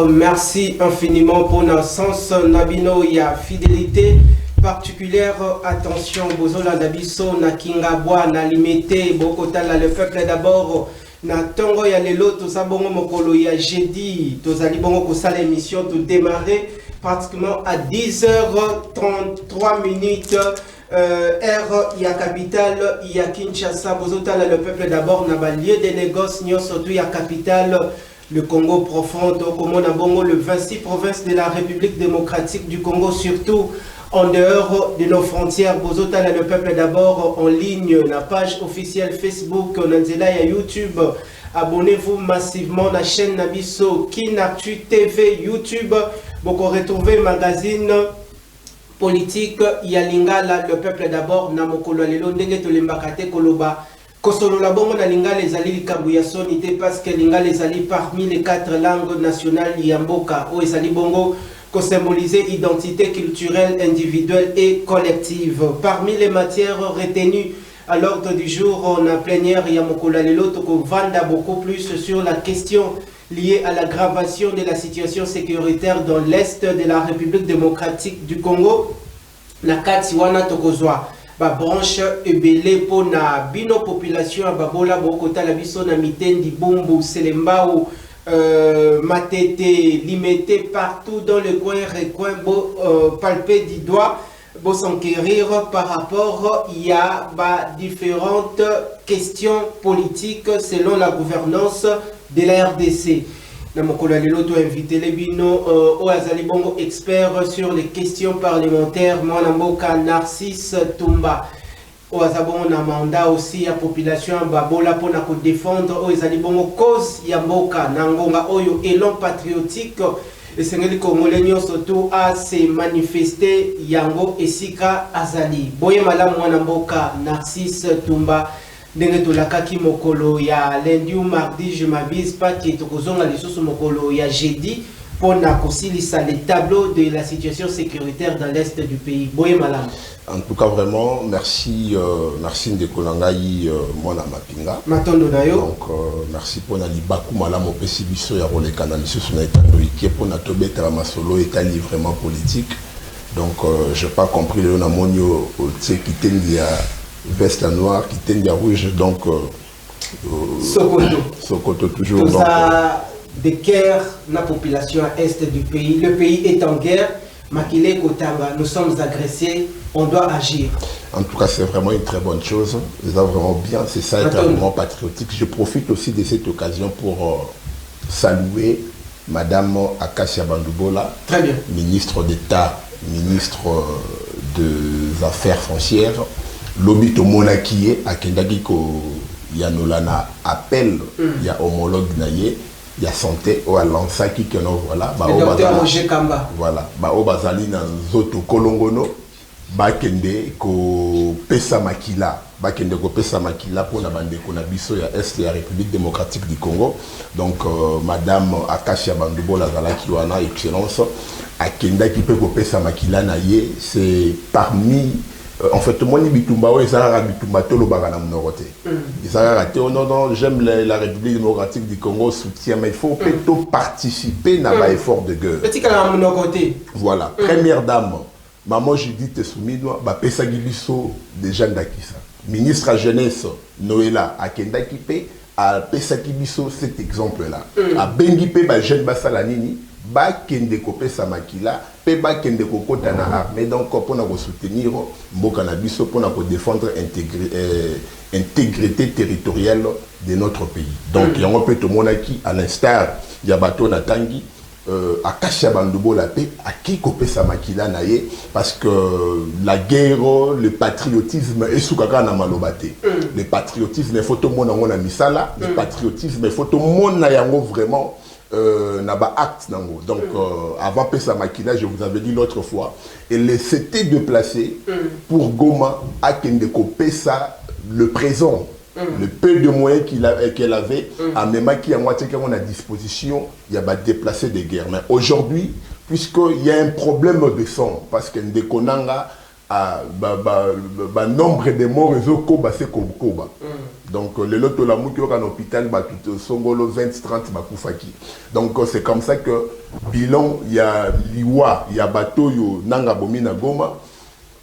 Merci infiniment pour notre sens Nabino, il y a fidélité particulière. Attention, Bozola Dabiso, na Kingabwa, na Limité, Bokotala, le peuple d'abord. Na Tongo ya lelo, to sabongo mokolo ya jeudi, to zalibongo kosala émission, to démarrer pratiquement à 10h33 minutes. Heure ya capitale, ya Kinshasa, Bozotala, le peuple d'abord, na ba lieu de négoce, surtout ya capitale. Le Congo profond, comme on a bongo, le 26 provinces de la République démocratique du Congo, surtout en dehors de nos frontières. Bozotala, le peuple d'abord, en ligne, la page officielle Facebook, Nanzela et YouTube. Abonnez-vous massivement à la chaîne Nabiso, Kinactu TV, YouTube. Vous retrouvez magazine politique, Yalingala, le peuple d'abord, Namokolo Lelo, Ndenge Tolembakate Koloba. Kosolo la bongo na linga les ali likabuya sonité parce que linga les ali parmi les 4 langues nationales yamboka ou les ali bongo ko symboliser identité culturelle individuelle et collective. Parmi les matières retenues à l'ordre du jour, on a plénière yamokola lelo toko vanda beaucoup plus sur la question liée à l'aggravation de la situation sécuritaire dans l'est de la République démocratique du Congo. La Katsiwana tokozwa ba branche ebele pour na bino population babola bokota la biso na mitendi Bumbu Selembao Matete limité partout dans le coin bo palper du doigt bo s'enquérir par rapport il y a différentes questions politiques selon la gouvernance de la RDC. Na mokolo lelo to invité les bino au azali bongo expert sur les questions parlementaires mwana mboka Narcisse Tumba au azabongo na mandat aussi à population babola pona ko défendre au azali bongo cause ya mboka na ngonga oyo élan patriotique et sengeli congolais surtout à se manifester yango esika azali boye malamu mwana mboka Narcisse Tumba. Ndenge tolakaki mokolo ya lundi ou mardi, je m'avise pas qui est kozonga lisusu mokolo ya jeudi pour na kosilisa les tableaux de la situation sécuritaire dans l'est du pays. Boye malam. En tout cas vraiment merci merci Ndekolangai mwana mapinga. Matondo nayo. Donc merci pour na libaku malam opesi biso ya rolekana lisusu na etando ikie pour na tobeta la masolo etali vraiment politique. Donc j'ai pas compris le na monio tse kitendi ya veste noire qui tient bien rouge donc Sokoto toujours donc de guerre la population à est du pays, le pays est en guerre, Makile Kotanga, nous sommes agressés, on doit agir. En tout cas c'est vraiment une très bonne chose, c'est vraiment bien, c'est ça être vraiment patriotique. Je profite aussi de cette occasion pour saluer Madame Akasia Bandoubola, très bien, ministre d'État, ministre des Affaires foncières. Lobby to Monakie à Kendagi ko Yanolana appel ya homologue naie ya santé ou à lansaki que non voilà ba o bazali voilà ba o bazali na zoto kolongono ba kende ko pesa makila pour na bande ko na biso ya est de la République démocratique du Congo. Donc madame Akasia Bandoubola zalaki wana excellence à Kendaki pe ko pesa makila na ye, c'est parmi en fait, moi, je suis non, j'aime la République démocratique du Congo, soutien, mais il faut plutôt participer à l'effort de guerre. Voilà, première dame, maman Judith Soumino, Pesa Gibiso, déjà Ndakisa. Ministre à jeunesse, Noëlla, à Kendakipe, à Pesa Gibiso, cet exemple-là. À Bengipe, jeune Bassalanini, Kende ko pesa makila pe ba kende ko kota na armée donc pour na soutenir mboka na biso pour na défendre intégrité territoriale de notre pays. Donc il y a un peu de monaki à l'instar ya bato na tangi Akasia Bandoubola pe aki ko pesa makila na ye parce que la guerre, le patriotisme et soukaka na malobate. Le patriotisme il faut tout monde na misala, le patriotisme il faut tout monde na yango vraiment naba acte nango. Donc avant Pesa Makila, je vous avais dit l'autre fois, elle s'était déplacée pour Goma à Kendeko Pesa le présent, le peu de moyens qu'elle avait, à même qui a moitié qu'on a à disposition, il y a déplacé des guerres. Mais aujourd'hui, puisqu'il y a un problème de son, parce que Ndekonanga nombre de morts c'est koba. Donc le loto la mouki en hôpital songolo 20-30 bakufaki. Donc c'est comme ça que bilan il y a liwa, il y a bateau yo nanga bomina goma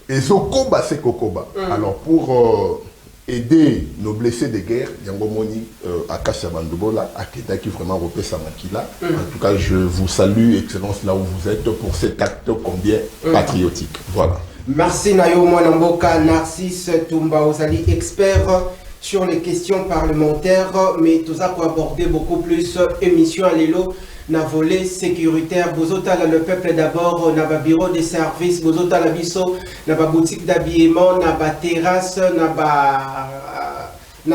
et koba c'est kokoba. Alors pour aider nos blessés de guerre, Yangomoni Akasha Bandubola, Akeda qui vraiment repère sa maquilla. En tout cas, je vous salue, Excellence, là où vous êtes, pour cet acte combien patriotique. Voilà. Merci Nayo Mwanamboka, Narcisse Toumba, Ozali, expert sur les questions parlementaires, mais tout ça pour aborder beaucoup plus émission à l'élo. Na volet sécuritaire, bozota le peuple d'abord, na ba bureau de service, bozota la biso, na ba boutique d'habillement, na ba terrasse, na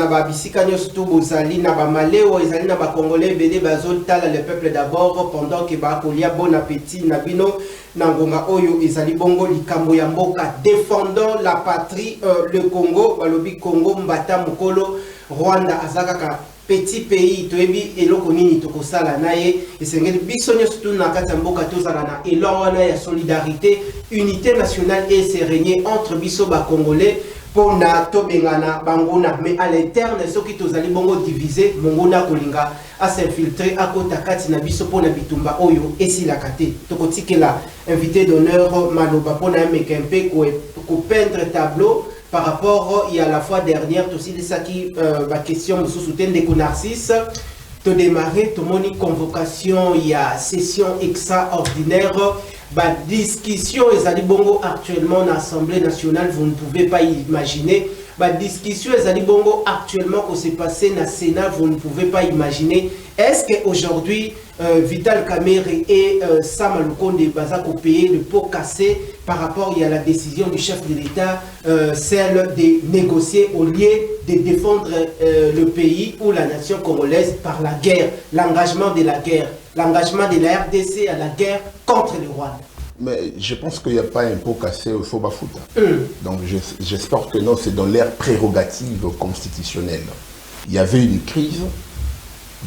ba bisika surtout bozali, na ba maleo, ezali na ba congolais bele bazota le peuple d'abord pendant que ba kolia bon appétit na bino na ngonga oyo ezali bongo likambo ya mboka défendant la patrie le Congo, balobi Congo mbata mukolo Rwanda azaka petit pays toyebi eloko nini tokosala naye esengeli biso nyonso tu na kati ya mboka tozala na élan wana ya solidarité unité nationale et sérénité entre biso ba congolais pour na tobengana banguna mais à l'interne soki tozali bongo divisé monguna kolinga a s'infiltrer à kota kati na biso pour na bitumba oyo esilaka te tokotikela invité d'honneur maloba pour na mekempe ko peindre tableau par rapport à la fois dernière, aussi de ça qui la question sous soutien de Narcisse, de démarrer tout moni convocation, il y a session extraordinaire, bah discussion et ça dit bongo actuellement en Assemblée nationale, vous ne pouvez pas imaginer. Bah discussion et ça dit bongo actuellement que s'est passé dans le Sénat, vous ne pouvez pas imaginer. Est-ce qu'aujourd'hui Vital Kamerhe et Sam Lukonde Bazako payer le pot cassé par rapport à la décision du chef de l'État, celle de négocier au lieu de défendre le pays ou la nation congolaise par la guerre, l'engagement de la guerre, l'engagement de la RDC à la guerre contre le Rwanda? Mais je pense qu'il n'y a pas un pot cassé au faux bafouta. Donc j'espère que non, c'est dans l'ère prérogative constitutionnelle. Il y avait une crise,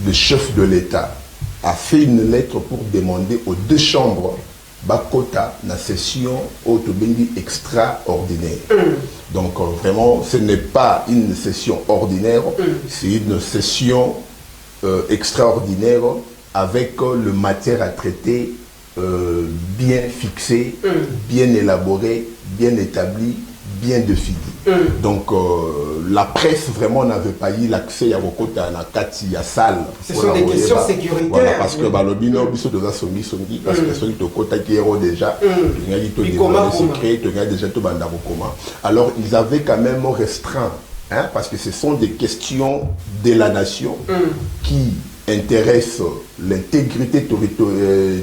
le chef de l'État a fait une lettre pour demander aux deux chambres Bakota la session autobéni extraordinaire. Donc vraiment, ce n'est pas une session ordinaire, c'est une session extraordinaire avec le matière à traiter bien fixé, bien élaboré, bien établi, bien défini. Donc la presse vraiment n'avait pas eu l'accès à Bokota na kati ya salle. Ce sont des questions sécuritaires. Voilà, parce que balobino biso doza songi parce que celui to kota qui est déjà il y a tout des secrets, il y a déjà tout banda comment. Alors ils avaient quand même restreint parce que ce sont des questions de la nation qui intéressent l'intégrité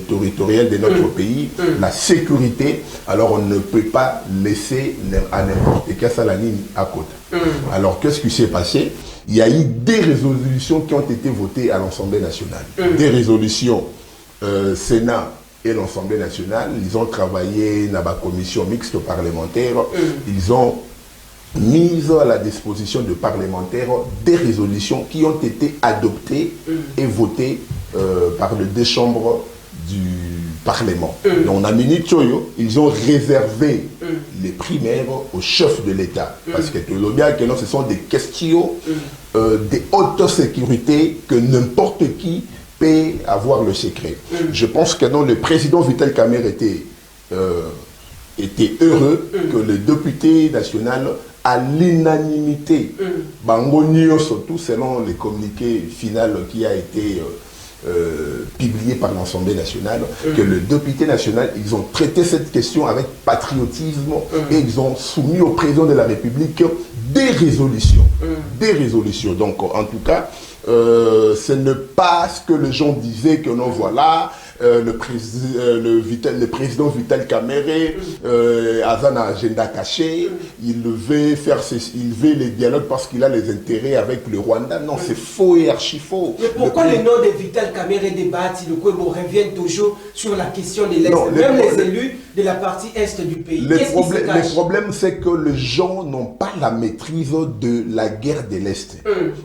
territoriale de notre pays, la sécurité. Alors on ne peut pas laisser à n'importe quel salanine à côté. Alors qu'est-ce qui s'est passé? Il y a eu des résolutions qui ont été votées à l'Assemblée nationale. Des résolutions Sénat et l'Assemblée nationale. Ils ont travaillé dans la commission mixte parlementaire. Ils ont mise à la disposition de parlementaires des résolutions qui ont été adoptées et votées par les deux chambres du Parlement. Donc, on a mis ils ont réservé les primaires au chef de l'État. Parce que tout le bien que non, ce sont des questions de haute sécurité que n'importe qui peut avoir le secret. Je pense que non, le président Vital Kamerhe était heureux que le député national à l'unanimité, Bangonio surtout selon les communiqués final qui a été publié par l'Assemblée nationale, que le député national, ils ont traité cette question avec patriotisme et ils ont soumis au président de la République des résolutions. Des résolutions. Donc en tout cas, ce n'est pas ce que les gens disaient que non, voilà, le président Vital Kamerhe a un agenda caché, il veut les dialogues parce qu'il a les intérêts avec le Rwanda. Non, c'est faux et archi faux. Mais pourquoi le nom de Vital Kamerhe débattent, le Kwebo revient toujours sur la question de l'Est, même les élus de la partie Est du pays? Le problème, c'est que les gens n'ont pas la maîtrise de la guerre de l'Est.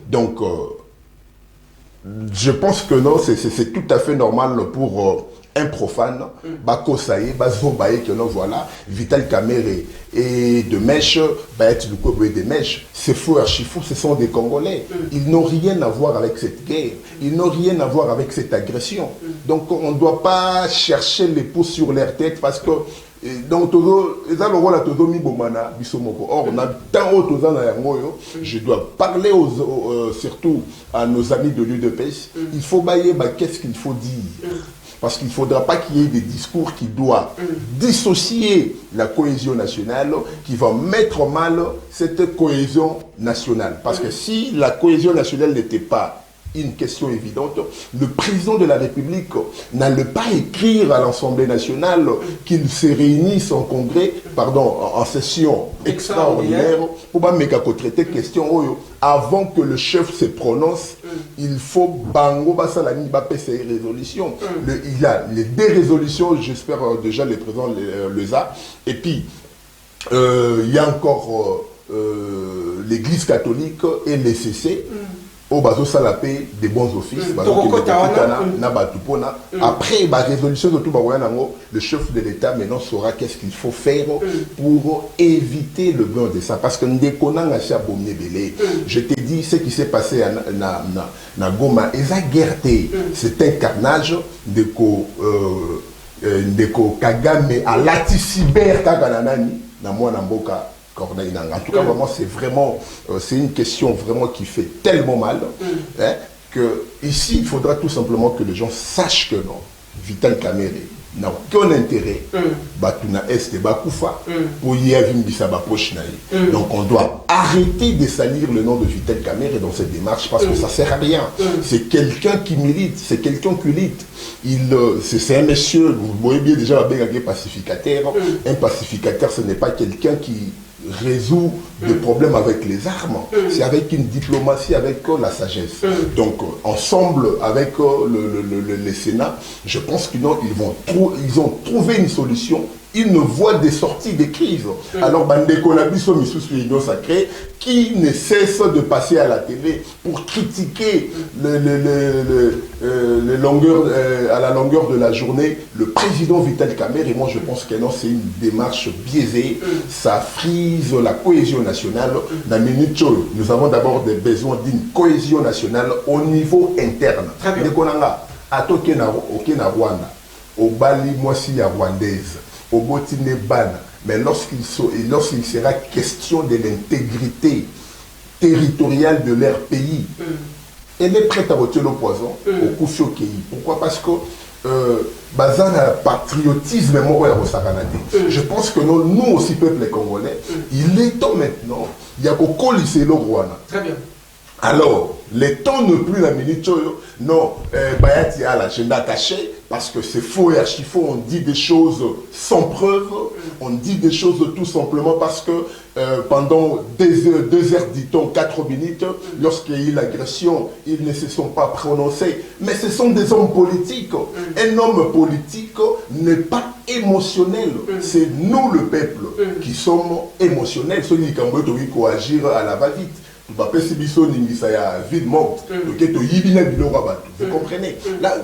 Donc, je pense que non, c'est tout à fait normal pour un profane, Bakosaye, Bazobaye, que non, voilà, Vital Kamerhe et de Mèche, Baët Lukwebo et de Mèche, ces faux archifaux, ce sont des Congolais. Ils n'ont rien à voir avec cette guerre, ils n'ont rien à voir avec cette agression. Donc on ne doit pas chercher les pouces sur leur tête parce que donc or on a tant autres je dois parler surtout à nos amis de l'UDPS. Il faut bailler, qu'est-ce qu'il faut dire, parce qu'il ne faudra pas qu'il y ait des discours qui doivent dissocier la cohésion nationale, qui vont mettre en mal cette cohésion nationale. Parce que si la cohésion nationale n'était pas une question évidente, le président de la République n'allait pas écrire à l'Assemblée nationale qu'il se réunisse en congrès, en session extraordinaire, pour pas traiter question avant que le chef se prononce. Il faut bango basalani ces résolutions. Il y a les deux résolutions, j'espère déjà le président les a. Et puis il y a encore l'Église catholique et les CC. Au bazo salapé des bons offices, après la résolution de tout le chef de l'État maintenant saura qu'est-ce qu'il faut faire pour éviter le besoin de ça. Parce que je t'ai dit ce qui s'est passé à Goma, c'est un carnage de Kagame à Laticyber Kagananani, na mwana mboka. En tout cas, vraiment, c'est une question vraiment qui fait tellement mal que ici, il faudra tout simplement que les gens sachent que non, Vital Kamerhe n'a aucun intérêt, Batuna Est et Bakoufa, pour y avoir une poche. Donc, on doit arrêter de salir le nom de Vital Kamerhe dans cette démarche parce que ça ne sert à rien. C'est quelqu'un qui milite, c'est quelqu'un qui lutte. C'est un monsieur, vous voyez bien déjà, un pacificateur. Un pacificateur, ce n'est pas quelqu'un qui résout des problèmes avec les armes, c'est avec une diplomatie, avec la sagesse. Donc ensemble avec le Sénat, je pense qu'ils ont trouvé une solution, une voie de sortie des crises. Alors Bandeko Labiso Missous l'Union sacrée, qui ne cesse de passer à la télé pour critiquer à la longueur de la journée le président Vital Kamerhe. Et moi je pense que non, c'est une démarche biaisée, ça frise la cohésion nationale. Dans minute, nous avons d'abord des besoins d'une cohésion nationale au niveau interne. Au Rwanda, au Bali, moi si ya rwandaise, au Botine Bana, mais lorsqu'il sera question de l'intégrité territoriale de leur pays, elle est prête à voter le poison au Koufio Kei. Pourquoi? Parce que bazar patriotisme je pense que nous aussi, peuple congolais, il est temps maintenant, il y a beaucoup de lycées. Très bien. Alors, le temps ne plus la minute, non, Bayati a l'agenda caché, parce que c'est faux et archi-faux, on dit des choses sans preuve, on dit des choses tout simplement parce que pendant 2 heures, dit-on, 4 minutes, lorsqu'il y a eu l'agression, ils ne se sont pas prononcés. Mais ce sont des hommes politiques. Un homme politique n'est pas émotionnel. C'est nous, le peuple, qui sommes émotionnels. Ceux qui ont agir à la va-vite. Vous comprenez? Là,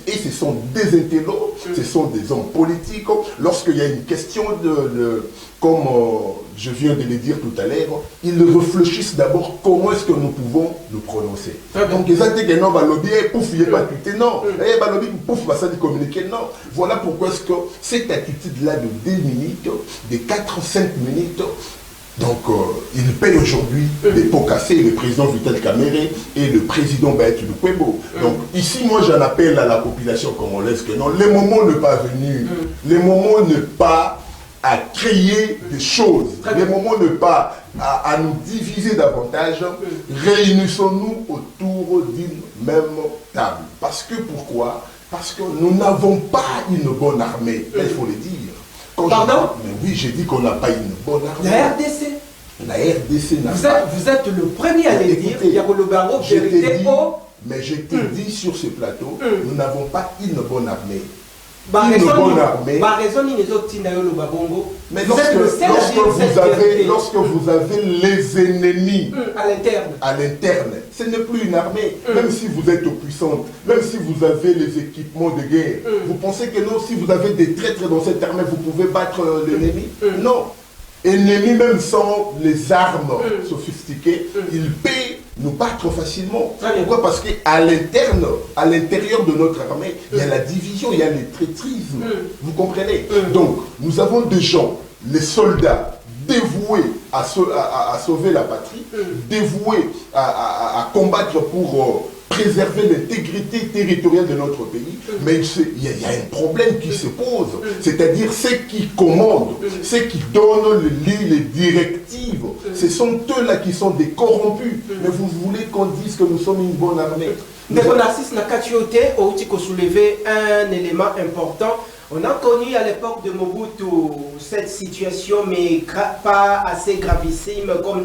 et ce sont des intellos, ce sont des hommes politiques. Lorsqu'il y a une question comme je viens de le dire tout à l'heure, ils réfléchissent d'abord comment est-ce que nous pouvons nous prononcer. Donc, ils ont dit que non, non. Voilà pourquoi est-ce que cette attitude-là de 2 minutes, de 4-5 minutes, donc, il paye aujourd'hui les pots cassés, le président Vital Kamerhe et le président Baët Lukwebo. Donc, ici, moi, j'en appelle à la population congolaise que non, le moment n'est pas venu. Le moment n'est pas à créer des choses. Le moment n'est pas à nous diviser davantage. Réunissons-nous autour d'une même table. Parce que, pourquoi? Parce que nous n'avons pas une bonne armée, il faut le dire. Pardon? Mais oui, j'ai dit qu'on n'a pas une bonne armée. La RDC. La RDC n'a pas. Vous êtes le premier à le dire. Il y a le barreau, mais je t'ai dit sur ce plateau, nous n'avons pas une bonne armée. une bonne armée. Mais lorsque vous avez les ennemis à l'interne, ce n'est plus une armée. Même si vous êtes puissante, même si vous avez les équipements de guerre, vous pensez que non, si vous avez des traîtres dans cette armée, vous pouvez battre l'ennemi? Non. Ennemis, même sans les armes sophistiquées, ils peuvent nous battre facilement. Pourquoi? Parce qu'à l'intérieur de notre armée, il y a la division, il y a les traîtrismes. Vous comprenez? Donc, nous avons des gens, les soldats, dévoués à sauver la patrie, dévoués à combattre pour préserver l'intégrité territoriale de notre pays, mais il y a un problème qui se pose, c'est-à-dire ceux qui commandent, ceux qui donnent les directives, ce sont eux-là qui sont des corrompus. Mais vous voulez qu'on dise que nous sommes une bonne armée? Ndeko Narcisse Nakatiote, outi ko soulever un élément important. On a connu à l'époque de Mobutu cette situation, mais pas assez gravissime comme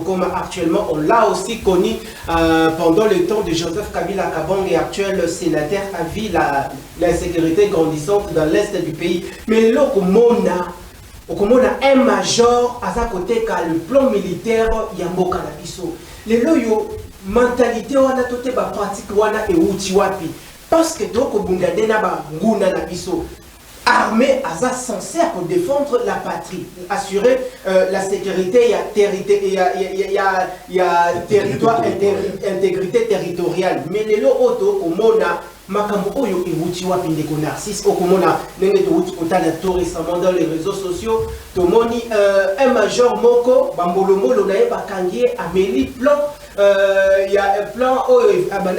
comme actuellement. On l'a aussi connu pendant le temps de Joseph Kabila Kabang, actuel sénateur, a vu l'insécurité grandissante dans l'est du pays. Mais là, on a un major à sa côté car le plan militaire Yamboka Nabiso. Les loyaux mentalité wana tote ba pratique wana e uti wapi. Parce que donc au Bungadena ba nguna na biso armée aza censé pour défendre la patrie, assurer la sécurité, il y a territoire, intégrité territoriale. Mais les lots auto au mona makambo oyo iwuti wapi Ndeko Narcisse okomona ndenge touti kotala tout récemment dans les réseaux sociaux tomoni un major moko bambolomolo na ye bakangi Amélie plan il y a un plan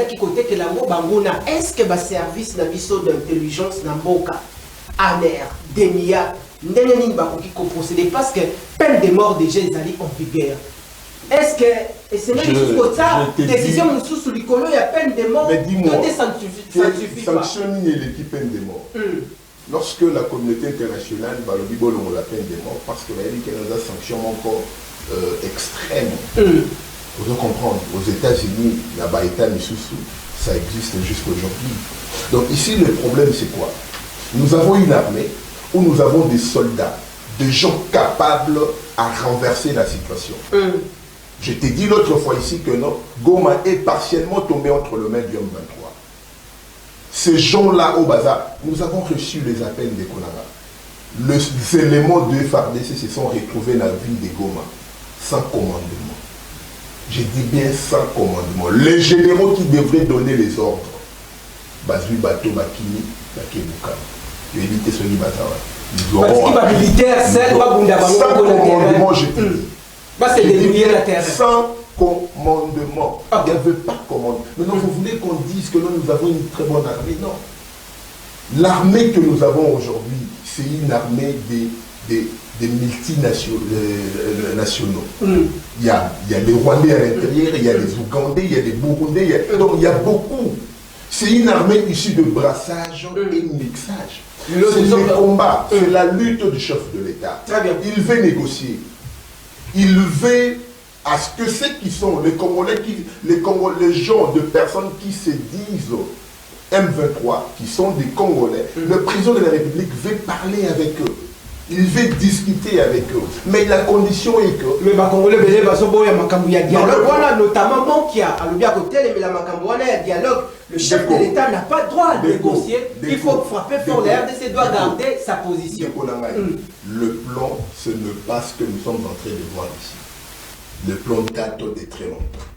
qui côté que la banguna. Est-ce que le service de d'intelligence na mboka amer denia ndenge ba ko procéder parce que peine de mort déjà ils en vigueur. Est-ce que c'est même jusqu'au ça décision sous l'icolo il y a peine de mort? Mais dis-moi, ça ne suffit pas. Sanctionner l'équipe peine de mort. Lorsque la communauté internationale va le bibol on la peine de mort parce que la dit qu'elle a une sanction encore extrême. Vous devez comprendre, aux États-Unis, là-bas, État Missoussou, ça existe jusqu'aujourd'hui. Donc ici, le problème, c'est quoi? Nous avons une armée où nous avons des soldats, des gens capables à renverser la situation. Je t'ai dit l'autre fois ici que non, Goma est partiellement tombé entre le mains du M23. Ces gens-là au bazar, nous avons reçu les appels des Konara. Les éléments de FARDC se sont retrouvés dans la ville de Goma, sans commandement. Je dis bien sans commandement. Les généraux qui devraient donner les ordres, Bazui Bato Bakini, Bakebuka, je éviter ce Bazawa. Parce que militaire, c'est sans commandement, je dis. C'est délier la terre. Sans commandement. Il n'y avait pas de commandement. Maintenant, vous voulez qu'on dise que nous avons une très bonne armée? Non. L'armée que nous avons aujourd'hui, c'est une armée des multinationaux. Il y a les Rwandais à l'intérieur, il y a les Ougandais, il y a les Burundais, donc il y a beaucoup. C'est une armée issue de brassage et mixage. C'est le combat, c'est la lutte du chef de l'État. Il veut négocier. Il veut à ce que ceux qui sont les Congolais, les gens de personnes qui se disent M23, qui sont des Congolais, le président de la République veut parler avec eux. Il veut discuter avec eux. Mais la condition est que... Mais les Congolais, il y a dialogue. Voilà, notamment Monkia. Mais il y a dialogue. Le chef de l'État n'a pas le droit de négocier. Il faut frapper fort. La RDC doit garder sa position. Le plan, ce n'est pas ce que nous sommes en train de voir ici. Le plan date de très longtemps.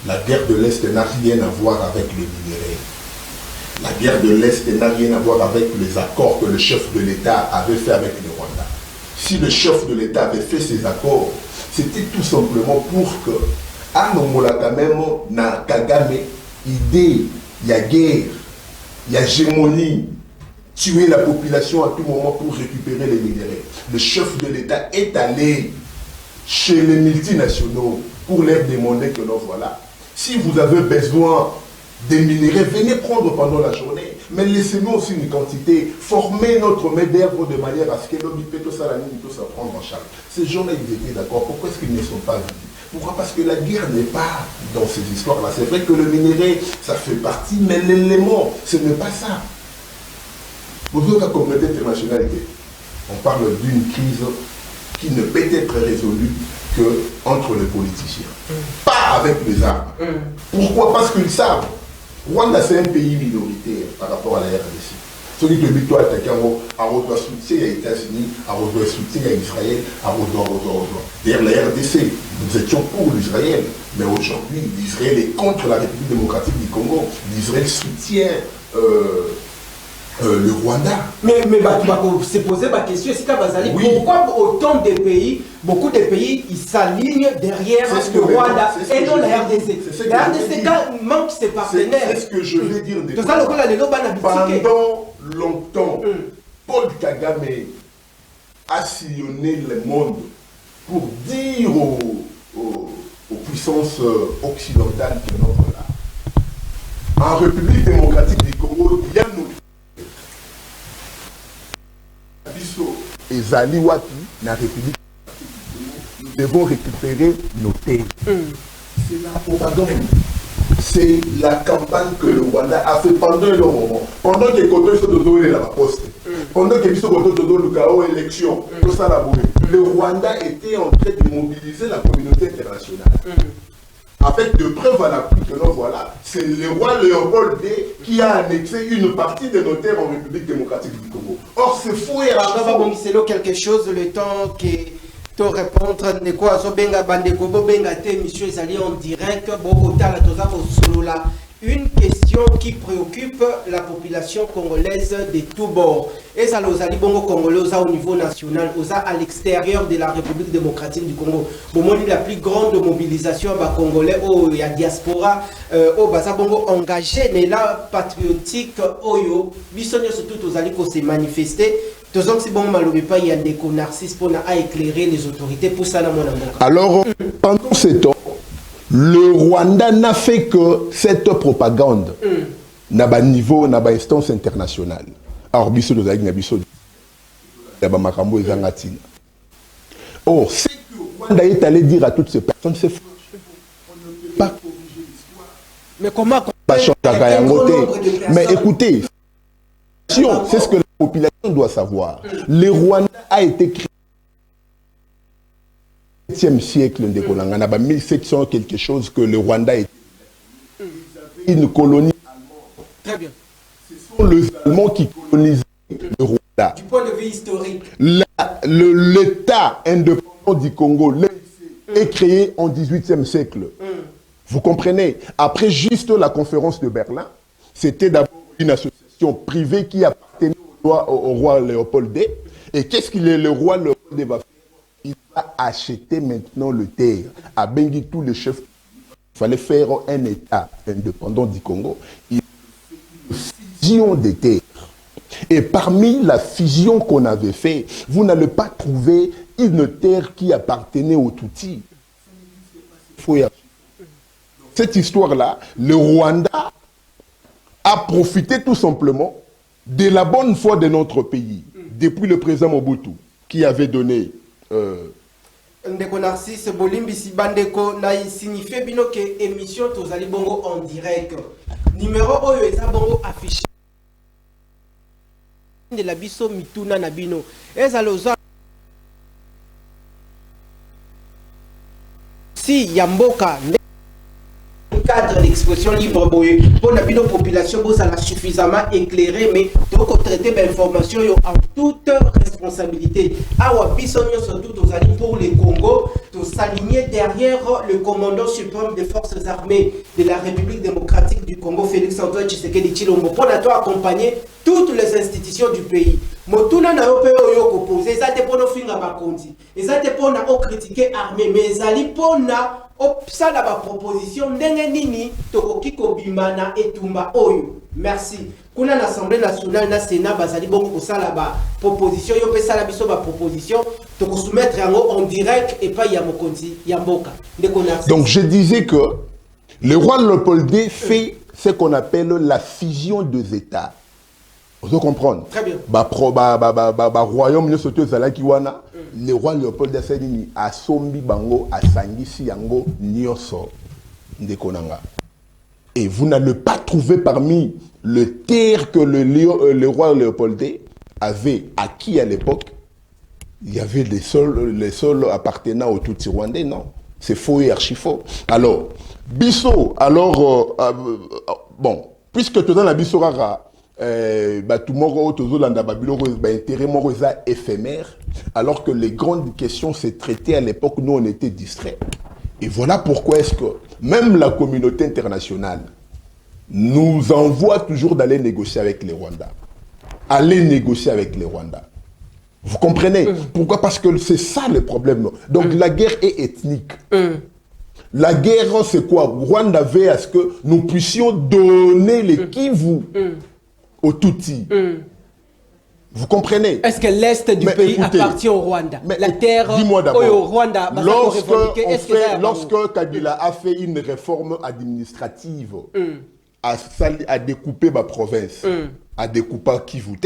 La guerre de l'Est n'a rien à voir avec le minerai. La guerre de l'Est n'a rien à voir avec les accords que le chef de l'État avait fait avec le Rwanda. Si le chef de l'État avait fait ces accords, c'était tout simplement pour que, à Mongola quand même, na Kagame, idée, il y a guerre, il y a hégémonie, tuer la population à tout moment pour récupérer les minéraux. Le chef de l'État est allé chez les multinationaux pour leur demander que non, voilà, si vous avez besoin des minéraux, venez prendre pendant la journée, mais laissez-nous aussi une quantité, former notre main d'œuvre de manière à ce que l'homme peut tout ça prendre en charge. Ces gens-là, ils étaient d'accord. Pourquoi est-ce qu'ils ne sont pas venus? Pourquoi? Parce que la guerre n'est pas dans ces histoires-là. C'est vrai que le minerai, ça fait partie, mais l'élément, ce n'est pas ça. Pour la communauté internationale, on parle d'une crise qui ne peut être résolue qu'entre les politiciens, pas avec les armes. Pourquoi? Parce qu'ils savent. Rwanda, c'est un pays minoritaire par rapport à la RDC. Celui qui doit attaquer à doit soutien aux États-Unis, à doit soutien à Israël, à doit. D'ailleurs, la RDC, nous étions pour l'Israël, mais aujourd'hui, l'Israël est contre la République démocratique du Congo. L'Israël soutient le Rwanda. Mais se poser ma question, oui. Pourquoi autant de pays, beaucoup de pays, ils s'alignent derrière le Rwanda et non la RDC? La RDC manque ses partenaires. C'est ce que je vais dire. Pendant longtemps, Paul Kagame a sillonné le monde pour dire aux puissances occidentales que notre là. En République démocratique du Congo, il y a nous. Et Zali Wapi, la République, nous devons récupérer nos terres. C'est la propagande. C'est la campagne que le Rwanda a fait pendant un long moment. Pendant que les côtés sont de la poste, pendant que les côtés de l'élection, tout ça la boue. Le Rwanda était en train de mobiliser la communauté internationale. Avec de preuves à l'appui que nous voilà, c'est le roi Léopold II qui a annexé une partie de nos terres en République démocratique du Congo. Or, c'est faux et c'est quelque chose, le temps que tu répondre, ne quoi, Zobenga Bandeko, Bobenga Te, monsieur Zali en direct, Bogota, la Toza, Solola. Une question qui préoccupe la population congolaise de tous bords. Et ça, les Alibongo congolais au niveau national, à l'extérieur de la République démocratique du Congo. Bon, la plus grande mobilisation à congolais, il y a diaspora, au Bazabongo engagé, mais là, patriotique, oyo, bisogno surtout aux Aliko s'est manifesté. Tous si bon malobé pas, il y a des narcisses pour éclairer les autorités pour ça, alors, pendant ce temps, le Rwanda n'a fait que cette propagande n'a pas niveau, n'a pas instance internationale. Alors, biso nous avons biso, d'abord makambo et zangatina. Or, ce que le Rwanda est allé dire à toutes ces personnes, c'est faux. On ne peut pas corriger l'histoire. Mais comment mais écoutez, c'est ce que la population doit savoir. Le Rwanda a été créé au 7e siècle, 1700 quelque chose que le Rwanda était une colonie allemande. Très bien. Ce sont les Allemands qui colonisaient le Rwanda. Du point de vue historique. L'État indépendant du Congo est créé en 18e siècle. Vous comprenez? Après juste la conférence de Berlin, c'était d'abord une association privée qui appartenait au roi Léopold II. Et qu'est-ce qu'il est le roi Léopold II va faire? Il va acheter maintenant le terre à Bengi, tous les chefs. Il fallait faire un État indépendant du Congo. Il y a une fusion des terres. Et parmi la fusion qu'on avait fait, vous n'allez pas trouver une terre qui appartenait aux Tutsis. Cette histoire-là, le Rwanda a profité tout simplement de la bonne foi de notre pays, depuis le président Mobutu, qui avait donné... Ndeko Narcisse Bolimbisi Bandeko na signifie bino que émission tozali bongo en direct. Numéro oyo eza bongo affiché de la biso mituna na bino. Eza loza si yamboka cadre d'expression libre pour la population ça l'a suffisamment éclairé mais donc traiter l'information en toute responsabilité awa bisonyo surtout pour les Congo de s'aligner derrière le commandant suprême des forces armées de la République démocratique du Congo Félix Antoine Tshisekedi Tshilombo pour accompagner toutes les institutions du pays. Motuna na yo pe oyo opposé ça te pour finga bakonzi et ça te pour critiquer armée mais ali pour ça la proposition ndenge nini tokoki kobimana etumba oyo. Merci. Kuna l'Assemblée nationale na Sénat bazali bongo ko sala ba proposition yo pe sala biso ba proposition to ko soumettre en direct et pas ya mokonzi ya mboka. Donc je disais que le roi Léopold II fait ce qu'on appelle la fusion des États. Vous comprenez? Très bien. Royaume ne sauté zalaki wana le roi Léopold II a sombi bango a sangisi yango nyoso ndekonanga. Et vous n'allez pas trouver parmi le terre que le roi Léopold II avait acquis à l'époque, il y avait les sols appartenant aux Tutsis rwandais, non. C'est faux et archi faux. Alors, Bisso, alors, bon, puisque tu dans la Bisso rara, tout le monde intérêt éphémère, alors que les grandes questions s'est traitées à l'époque, nous on était distraits. Et voilà pourquoi est-ce que même la communauté internationale nous envoie toujours d'aller négocier avec les Rwandais. Aller négocier avec les Rwandais. Vous comprenez? Pourquoi? Parce que c'est ça le problème. Donc la guerre est ethnique. La guerre, c'est quoi? Rwanda veut à ce que nous puissions donner les Kivu aux Tutsis. Vous comprenez? Est-ce que l'Est du pays appartient au Rwanda? La terre dis-moi d'abord, au Rwanda, lorsque Kabila a fait une réforme administrative, a découpé ma province, a découpé Kivu,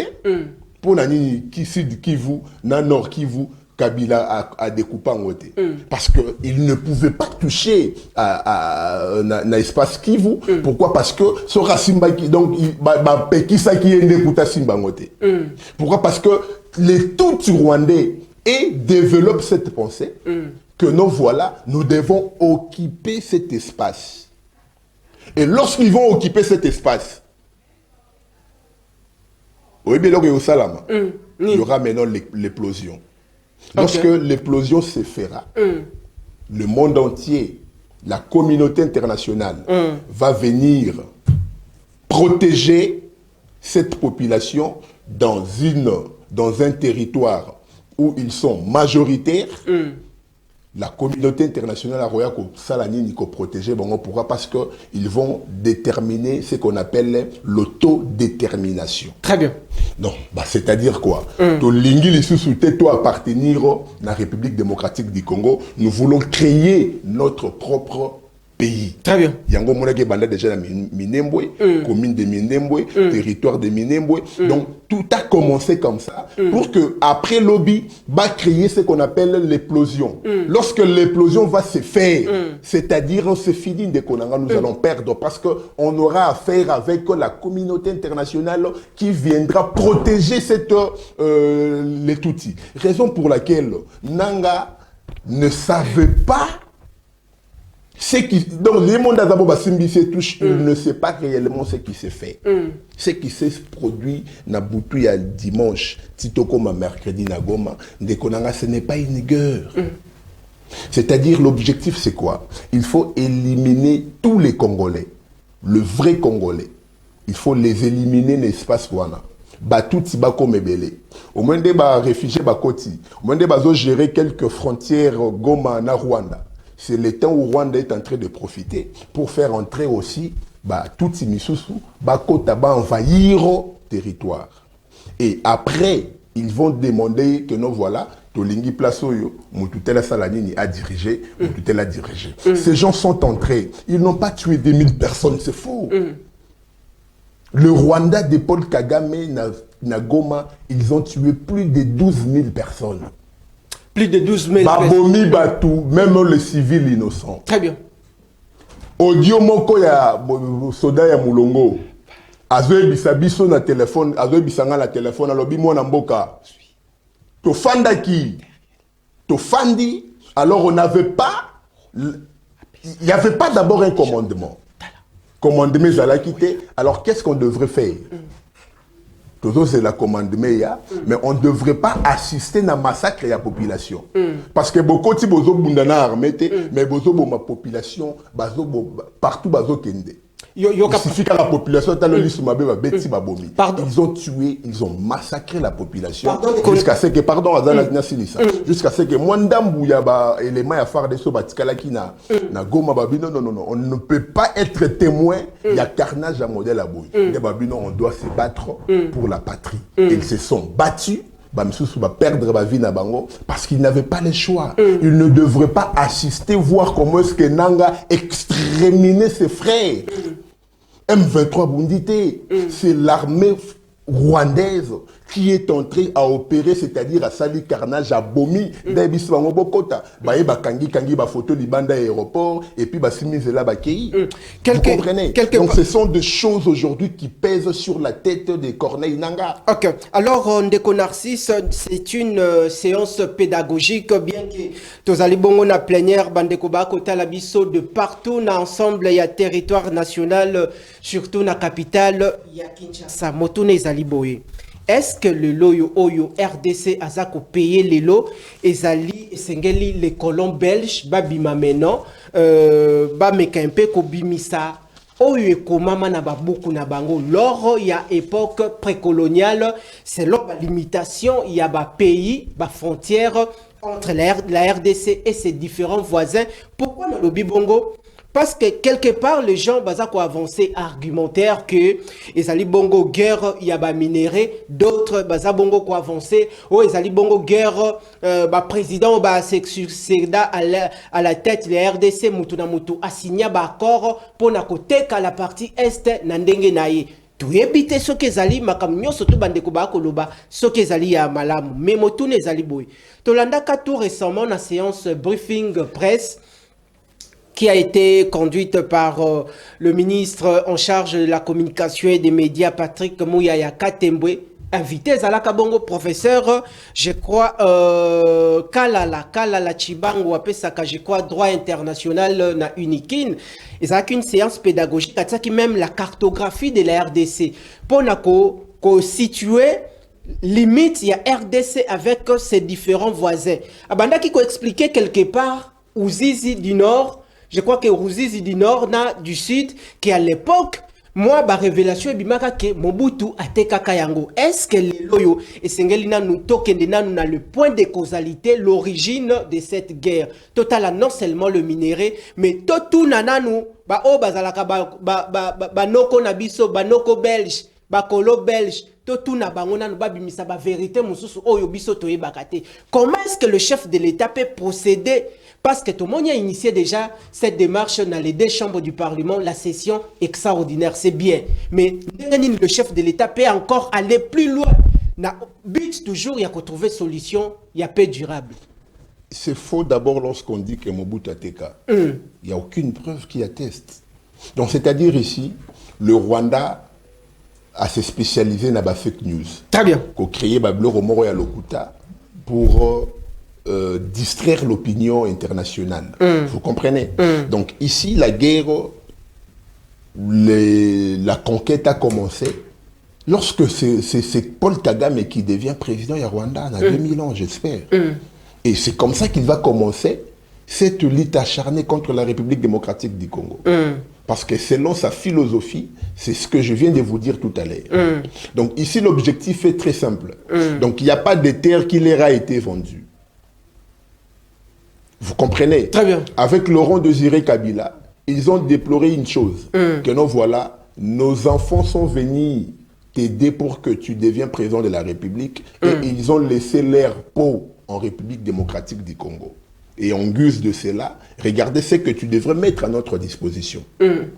pour Nani Kivu, Nord Kivu, Kabila a découpé en côté. Parce qu'il ne pouvait pas toucher à l'espace Kivu. Pourquoi? Parce que ce Simba donc qui est découpé Simba en côté. Pourquoi? Parce que les Tutsis rwandais développent cette pensée que nous voilà, nous devons occuper cet espace. Et lorsqu'ils vont occuper cet espace, il y aura maintenant l'éclosion. Lorsque l'éclosion se fera, le monde entier, la communauté internationale va venir protéger cette population dans un territoire où ils sont majoritaires. La communauté internationale a protéger pourquoi? Parce qu'ils vont déterminer ce qu'on appelle l'autodétermination. Très bien. Donc, c'est-à-dire quoi? Toi appartenir à la République démocratique du Congo, nous voulons créer notre propre pays. Très bien. Yango Monake Banda déjà la Minembwe, commune de Minembwe, territoire de Minembwe. Donc tout a commencé comme ça pour que après lobby va créer ce qu'on appelle l'éclosion. Lorsque l'éclosion va se faire, c'est-à-dire c'est fini de Konanga, nous allons perdre parce que on aura affaire avec la communauté internationale qui viendra protéger les Tutsis. Raison pour laquelle Nanga ne savait pas. Donc, les mondes touche, il ne sait pas réellement ce qui s'est fait. Ce qui s'est produit na Boutou ya dimanche, Titoko ma mercredi na Goma, ce n'est pas une guerre. C'est-à-dire, l'objectif, c'est quoi? Il faut éliminer tous les Congolais, le vrai Congolais. Il faut les éliminer dans l'espace Wana. Batouti bako mebele. Au moins des réfugiés bakoti. Au moins des gérer quelques frontières Goma na Rwanda. C'est le temps où Rwanda est en train de profiter pour faire entrer aussi tout Misusu, Bakota va envahir le territoire. Et après, ils vont demander que nous voilà, Tolingi Plasoyo, Moututela Salanini a dirigé, Moututela a dirigé. Ces gens sont entrés, ils n'ont pas tué 2000 personnes, c'est faux. Le Rwanda de Paul Kagame, Goma, ils ont tué plus de 12 000 personnes. Plus de 12 000 Babomi Batou, même les civils innocents. Très bien. Audio moko ya soda ya mulongo. Azoe bisabiso na téléphone, azoe bisanga na téléphone, alobi mwana mboka. To fandaki. To fandi, alors on n'avait pas, il n'y avait pas d'abord un commandement. Commandement Zalakité, alors qu'est-ce qu'on devrait faire? Toujours c'est la commandement, mais on ne devrait pas assister à un massacre de la population. Parce que beaucoup de gens sont armés, mais beaucoup de la population, partout, il suffit que la population, ils ont tué, ils ont massacré la population. Jusqu'à ce que, jusqu'à ce que, non, on ne peut pas être témoin, il y a carnage à modèle à bout. On doit se battre pour la patrie. Ils se sont battus. Perdre la vie parce qu'ils n'avaient pas le choix. Ils ne devraient pas assister, voir comment est-ce que Nanga exterminait ses frères. M23 Bundité, c'est l'armée rwandaise qui est entré à opérer, c'est-à-dire à sali carnage, à bomi, d'Aibis Bangobokota. Baye Bakangi, Kangi, Bafoto, Libanda aéroport, et puis Basimizela Bakei. Vous comprenez? Donc ce sont des choses aujourd'hui qui pèsent sur la tête des Corneille Nangaa. Ok. Alors, Ndeko Narcisse, c'est une séance pédagogique, bien que Tozali Bongo na plénière, Bandeko Bakota Labiso, de partout, na ensemble, il y a territoire national, surtout na capitale, il y a Kinshasa, Motune Zaliboye. Est-ce que le loyo oyo RDC azako payer les lots et zali sengeli les colons belges babima maintenant ba mekempe ko bimisa oyo ekomama na babuku na bango lors il y a époque précoloniale selon la limitation il y a ba pays ba frontières entre la RDC et ses différents voisins. Pourquoi dans le Bibongo? Parce que quelque part, les gens ont avancé argumentaire que les bongo guerre, il y a des minéraux, d'autres bongo ko avancé, oh les bongo guerre, président succéda à la tête de la RDC Mutuna Mutu a signé un accord pour na côté qu'à la partie est na ndenge naye. Tu éviter ce que zali makam nyoso to bandeko ba koloba ce que zali ya malamu mais motune zali boy. Tolanda ka tout récemment na séance briefing presse qui a été conduite par le ministre en charge de la communication et des médias, Patrick Mouyaya Katembwe, invité Zalaka Bongo, professeur, je crois, Kalala Chibango, Apesaka, je crois, droit international na Unikin. Et ça a une séance pédagogique, qui même la cartographie de la RDC, pour situer limite, il y a RDC avec ses différents voisins. Abanda qui a expliqué quelque part, Ouzizi du Nord, je crois que Ruzizi du Nord, du Sud, qui à l'époque, moi, ma révélation est que Mobutu a teka kayango. Est-ce que les loyaux et Sengelina nous tokendena nous a le point de causalité, l'origine de cette guerre? Total, non seulement le minerai, mais tout nananu, bazalaka noko nabiso, noko belge, kolo belge. Vérité, comment est-ce que le chef de l'État peut procéder? Parce que tout le monde a initié déjà cette démarche dans les deux chambres du Parlement, la session extraordinaire, c'est bien. Mais le chef de l'État peut encore aller plus loin. Le but toujours, il y a qu'on trouve solution, il y a paix durable. C'est faux d'abord lorsqu'on dit que Mobutu a teka. Il n'y a aucune preuve qui atteste. Donc c'est-à-dire ici, le Rwanda a se spécialisé dans la fake news. Très bien. Qu'on crée Bablo Moro et Lokuta pour distraire l'opinion internationale. Vous comprenez? Donc ici, la guerre, la conquête a commencé lorsque c'est Paul Kagame qui devient président du Rwanda en 2000 ans, j'espère. Et c'est comme ça qu'il va commencer cette lutte acharnée contre la République démocratique du Congo. Parce que selon sa philosophie, c'est ce que je viens de vous dire tout à l'heure. Donc ici, l'objectif est très simple. Donc il n'y a pas de terre qui leur a été vendue. Vous comprenez? Très bien. Avec Laurent Désiré Kabila, ils ont déploré une chose. Que non, voilà, nos enfants sont venus t'aider pour que tu deviens président de la République. Et ils ont laissé leur peau en République démocratique du Congo. Et en guise de cela, regardez ce que tu devrais mettre à notre disposition.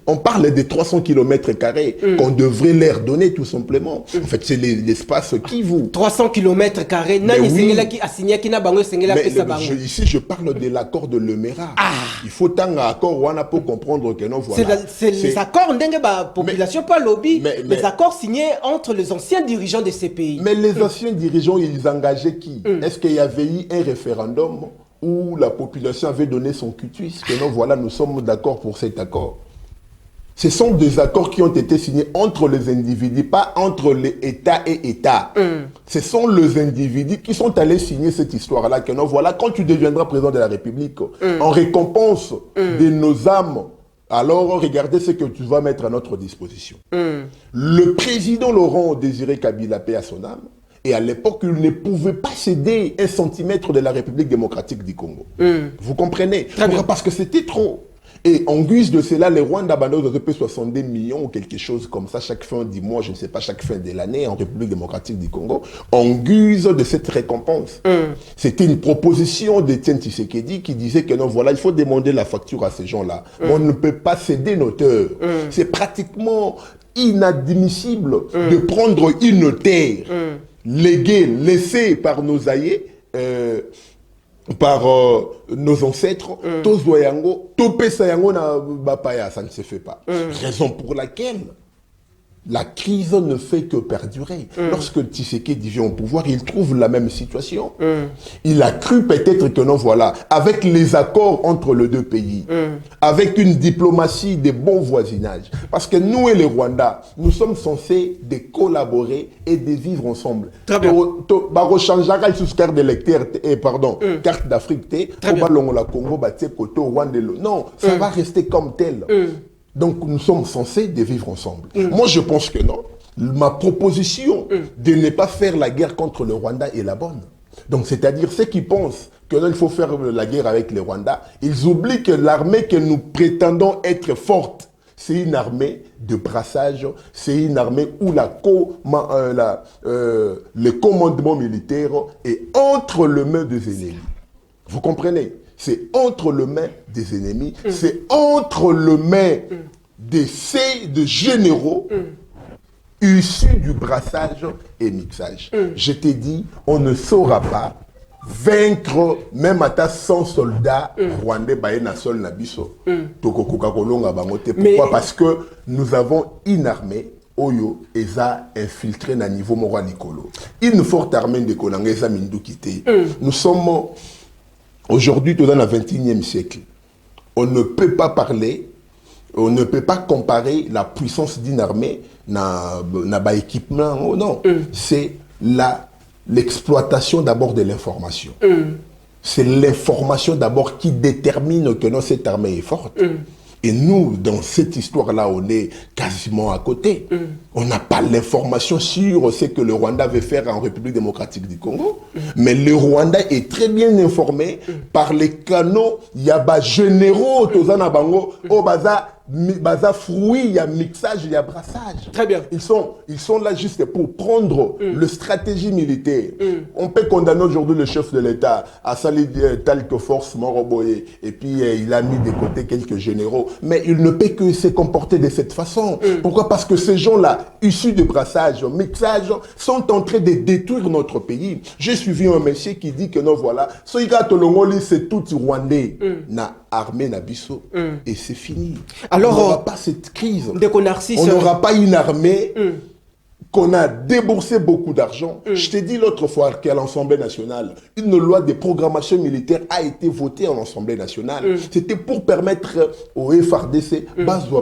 On parle de 300 km² qu'on devrait leur donner tout simplement. En fait, c'est l'espace qui vous... 300 km², ici, je parle de l'accord de Lemera. Il faut tant accord pour comprendre que non, voilà. C'est les accords, population, pas lobby, les accords signés entre les anciens dirigeants de ces pays. Mais les anciens dirigeants, ils engageaient qui? Est-ce qu'il y avait eu un référendum où la population avait donné son cutus, que non, voilà, nous sommes d'accord pour cet accord? Ce sont des accords qui ont été signés entre les individus, pas entre les États et États. Ce sont les individus qui sont allés signer cette histoire-là, que non, voilà, quand tu deviendras président de la République, en récompense de nos âmes, alors regardez ce que tu vas mettre à notre disposition. Le président Laurent Désiré Kabila, paix à son âme, et à l'époque, il ne pouvait pas céder 1 centimètre de la République démocratique du Congo. Vous comprenez? Parce que c'était trop. Et en guise de cela, les Rwandais abandonnent de 62 millions ou quelque chose comme ça chaque fin du mois, je ne sais pas, chaque fin de l'année en République démocratique du Congo, en guise de cette récompense. C'était une proposition d'Étienne Tshisekedi qui disait que non, voilà, il faut demander la facture à ces gens-là. On ne peut pas céder nos terres. C'est pratiquement inadmissible de prendre une terre légués, laissés par nos aïeux, par nos ancêtres, tous yango, topesa yango na bapaya, ça ne se fait pas. Raison pour laquelle la crise ne fait que perdurer. Lorsque Tshisekedi vient au pouvoir, il trouve la même situation. Il a cru peut-être que non, voilà, avec les accords entre les deux pays, avec une diplomatie de bon voisinage, parce que nous et les Rwandais, nous sommes censés de collaborer et de vivre ensemble. Très bien. Carte d'électeur, carte d'Afrique, Congo, Rwanda. Non, ça va rester comme tel. Donc, nous sommes censés de vivre ensemble. Moi, je pense que non. Ma proposition de ne pas faire la guerre contre le Rwanda est la bonne. Donc, c'est-à-dire ceux qui pensent que non, il faut faire la guerre avec les Rwandais, ils oublient que l'armée que nous prétendons être forte, c'est une armée de brassage, c'est une armée où le commandement militaire est entre les mains des ennemis. Vous comprenez? C'est entre les mains des ennemis, c'est entre les mains de généraux issus du brassage et mixage. Je t'ai dit, on ne saura pas vaincre même à 100 soldats rwandais na sol na biso. Pourquoi? Parce que nous avons une armée Oyo eza infiltré na niveau moral Nicolo. Une forte armée de Konangeza Mindukite. Nous sommes aujourd'hui, dans le 21e siècle, on ne peut pas parler, on ne peut pas comparer la puissance d'une armée na équipement. Oh non, c'est l'exploitation d'abord de l'information. C'est l'information d'abord qui détermine que non, cette armée est forte. Et nous, dans cette histoire-là, on est quasiment à côté. On n'a pas l'information sur ce que le Rwanda veut faire en République démocratique du Congo. Mais le Rwanda est très bien informé par les canaux. Il y a des généraux, Tozana Bango, au baza fruit, il y a mixage, il y a brassage. Très bien. Ils sont là juste pour prendre la stratégie militaire. On peut condamner aujourd'hui le chef de l'État à salir Talco Force Moroboye et puis il a mis de côté quelques généraux. Mais il ne peut que se comporter de cette façon. Pourquoi? Parce que ces gens-là, issus de brassage, mixage, sont en train de détruire notre pays. J'ai suivi un monsieur qui dit que non, voilà, Soïga Tolongoli, c'est tout Rwandais. Na armée Nabiso. Et c'est fini. Alors, on n'aura pas cette crise. On n'aura pas une armée qu'on a déboursé beaucoup d'argent. Je t'ai dit l'autre fois qu'à l'Assemblée nationale, une loi de programmation militaire a été votée à l'Assemblée nationale. C'était pour permettre au FRDC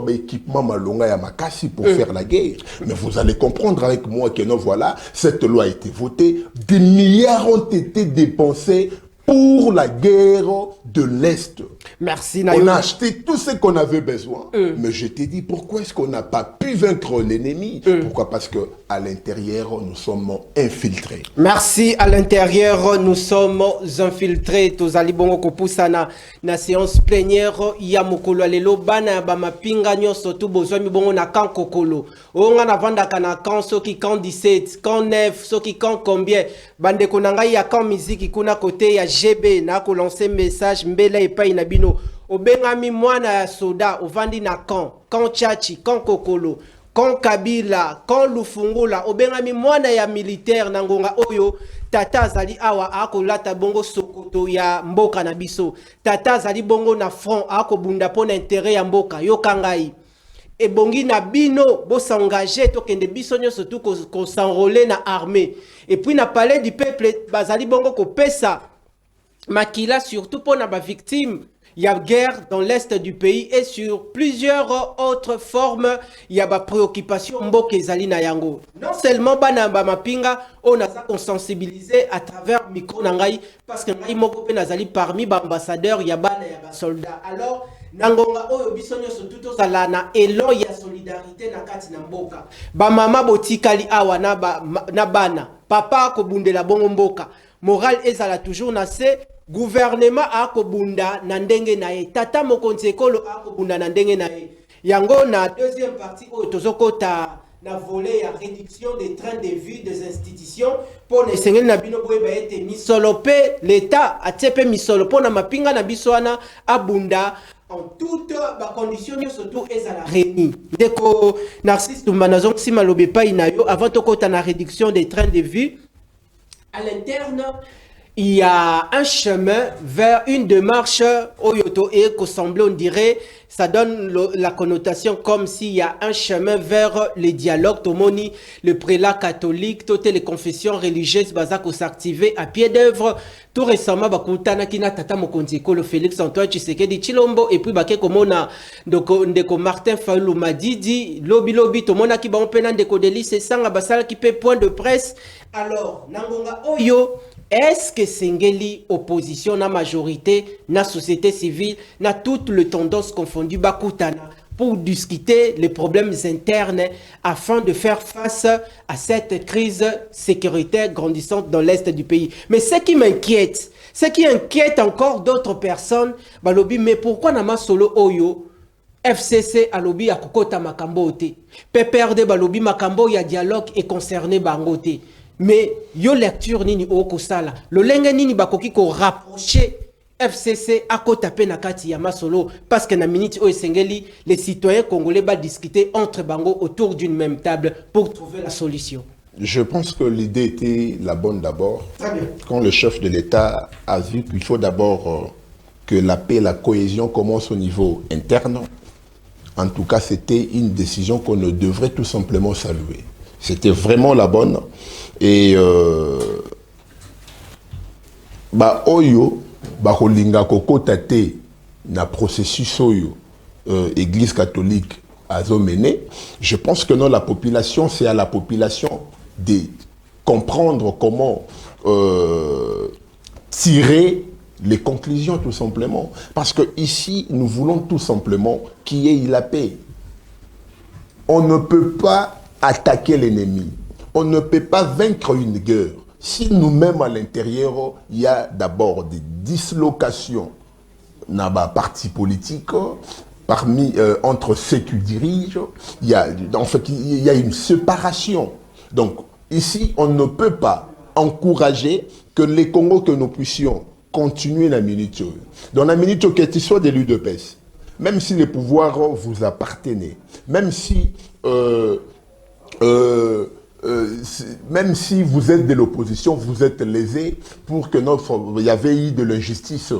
équipement malonga ya makasi pour faire la guerre. Mais vous allez comprendre avec moi que non, voilà, cette loi a été votée. Des milliards ont été dépensés pour la guerre de l'Est. Merci, On a acheté tout ce qu'on avait besoin. Mais je t'ai dit, pourquoi est-ce qu'on n'a pas pu vaincre l'ennemi? Pourquoi? Parce qu'à l'intérieur, nous sommes infiltrés. Merci, à l'intérieur, nous sommes infiltrés. Tozali bongo kopusana na séance plénière ya mokolo alelo bana ba mapinga nyoso tu bozwami bongo na kan kokolo. Onga na vanda kana kan soki kan 17, kan 9, soki kan combien. Bande konanga ya kan musique kuna côté ya GB na ko lancer message mbela epai na bino. Obengami mwana ya soda ovandi na kan chachi, kan kokolo. Quand Kabila, quand Lufungula, obengami mwana ya militaire nangonga oyo, tata zali awa ako lata bongo sokoto ya mboka na biso. Tata zali bongo na front ako bunda pona intérêt ya mboka, yo kangai. Et bongi na bino, bo s'engager, to kende biso nyo surtout qu'on s'enrôler na armée. Et puis na palais du peuple, bazali bongo ko pesa makila surtout pona ba victime. Il y a guerre dans l'est du pays et sur plusieurs autres formes, il y a des préoccupations mboke ezali na yango. Non seulement bana ba mapinga, on a ça sensibilisé à travers micro nangai parce que ngai moko pe nazali parmi ba ambassadeurs ya bana ya ba soldats. Alors nangonga oyo biso nyoso tout ozala na élan ya solidarité na kati na mboka. Ba mama botikali awa na bana, papa ko bundela bongo mboka. Moral ezala toujours na se gouvernement a kobunda na ndenge na ye, tata mokonzi ekolo a kobunda na ndenge na ye. Yango na deuxième partie oyo tozokota na volet ya réduction des trains de vie des institutions pour ne sengeli na bino boye ba ete misolo pe l'état atiepe misolo pour na mapinga na biso wana abunda en toutes ba conditions surtout ezala réuni. Deko Narcisse Tumba nazong sima lobe pa inayo avant tokota na réduction des trains de vie À l'interne, il y a un chemin vers une démarche Oyoto et Kosamble, on dirait, ça donne la connotation comme s'il y a un chemin vers le dialogue. Tomoni, le prélat catholique, toutes les confessions religieuses, Bazako s'activer à pied d'œuvre. Tout récemment, Bakutana Kina Tata Mokonziko, le Félix Antoine Tshisekedi Chilombo, et puis Bake Komona, Ndeko Martin Fayulu Madidi, Lobby, Tomona qui on peine Ndeko Deli, c'est ça, Basala qui paie point de presse. Alors, Nangonga Oyo, est-ce que Sengeli, opposition, na majorité, na société civile, na toutes les tendances confondues, Bakutana, pour discuter les problèmes internes afin de faire face à cette crise sécuritaire grandissante dans l'est du pays. Mais ce qui m'inquiète, ce qui inquiète encore d'autres personnes, balobi, mais pourquoi nama solo Oyo, FCC alobi ya kokota makambo te, PPRD balobi makambo ya dialogue et concerné bangote. Mais yo lecture nini oko sala lo lenge nini bakoki ko rapprocher FCC à côté na kati ya masolo parce que na minute o esengeli les citoyens congolais va discuter entre bango autour d'une même table pour trouver la solution. Je pense que l'idée était la bonne d'abord. Quand le chef de l'État a vu qu'il faut d'abord que la paix, la cohésion commence au niveau interne, en tout cas c'était une décision qu'on ne devrait tout simplement saluer. C'était vraiment la bonne. Et oyo bakolinga kokotate na processus oyo Église catholique a mené. Je pense que non, la population, c'est à la population de comprendre comment tirer les conclusions tout simplement. Parce que ici, nous voulons tout simplement qu'il y ait la paix. On ne peut pas attaquer l'ennemi. On ne peut pas vaincre une guerre si nous-mêmes à l'intérieur, il y a d'abord des dislocations dans les partis politiques, entre ceux qui dirigent, il y a une séparation. Donc ici, on ne peut pas encourager que les Congos, que nous puissions continuer la minute. Dans la minute, qu'il soit des l'UDPS, même si les pouvoirs vous appartenaient, même si même si vous êtes de l'opposition, vous êtes lésé pour que il y avait eu de l'injustice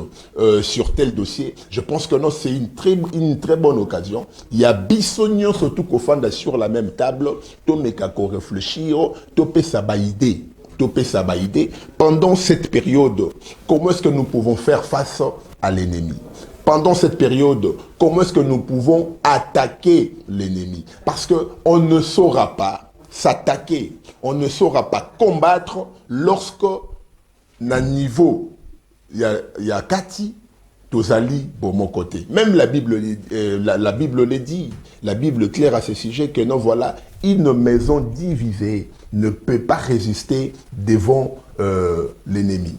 sur tel dossier. Je pense que non, c'est une très bonne occasion. Il y a Bissonnion surtout qu'on fanda sur la même table, Tomekako réfléchir, Topé Sabaïdé. Pendant cette période, comment est-ce que nous pouvons faire face à l'ennemi? Pendant cette période, comment est-ce que nous pouvons attaquer l'ennemi? Parce qu'on ne saura pas s'attaquer, on ne saura pas combattre lorsque, à niveau, il y a Kati, Tozali, bon, mon côté. Même la Bible le dit, la Bible claire à ce sujet que non, voilà, une maison divisée ne peut pas résister devant l'ennemi.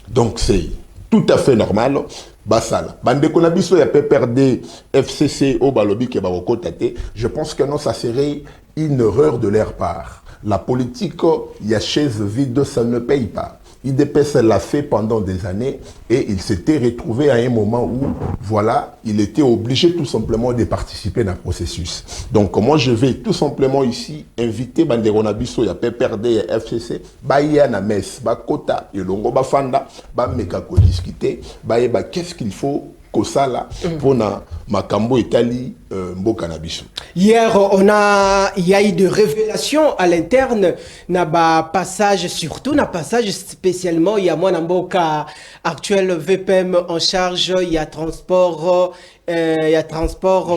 Donc c'est tout à fait normal. Basala. Bande konabiso ya PPRD, FCC, au balobi ke barokotate. Je pense que non, ça serait une erreur de leur part. La politique, il y a chaise vide, ça ne paye pas. IDPS l'a fait pendant des années et il s'était retrouvé à un moment où, voilà, il était obligé tout simplement de participer dans le processus. Donc, moi, je vais tout simplement ici inviter Bandero Biso, ya PPRD et FCC, Baïa na mes, Bakota, Yolongo Bafanda, Bamekako discuter, Baïa, qu'est-ce qu'il faut Kosala pour na Makambo Itali Mboka na biso. Hier, il y a eu des révélations à l'interne, na passage, surtout na passage spécialement, il y a moi Mboka actuel VPM en charge, il y a transport,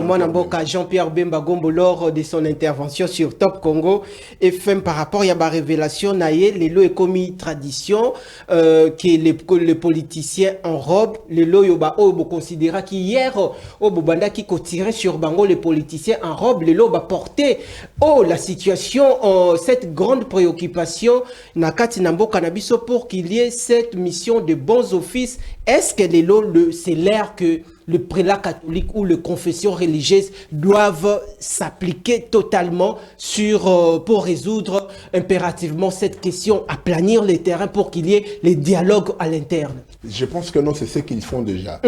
moi Mboka Jean-Pierre Bemba Gombo lors de son intervention sur Top Congo FM par rapport il y a des révélations naïe les lois et commis tradition que les politiciens en robe les lois yoba obo considéra qu'hier obo banda qui tirait sur bango les politiciens en robe les lois porté la situation cette grande préoccupation nakati nambo cannabis pour qu'il y ait cette mission de bons offices. Est-ce que les lois c'est l'air que le prélat catholique ou les confessions religieuses doivent s'appliquer totalement pour résoudre impérativement cette question, aplanir les terrains pour qu'il y ait les dialogues à l'interne? Je pense que non, c'est ce qu'ils font déjà.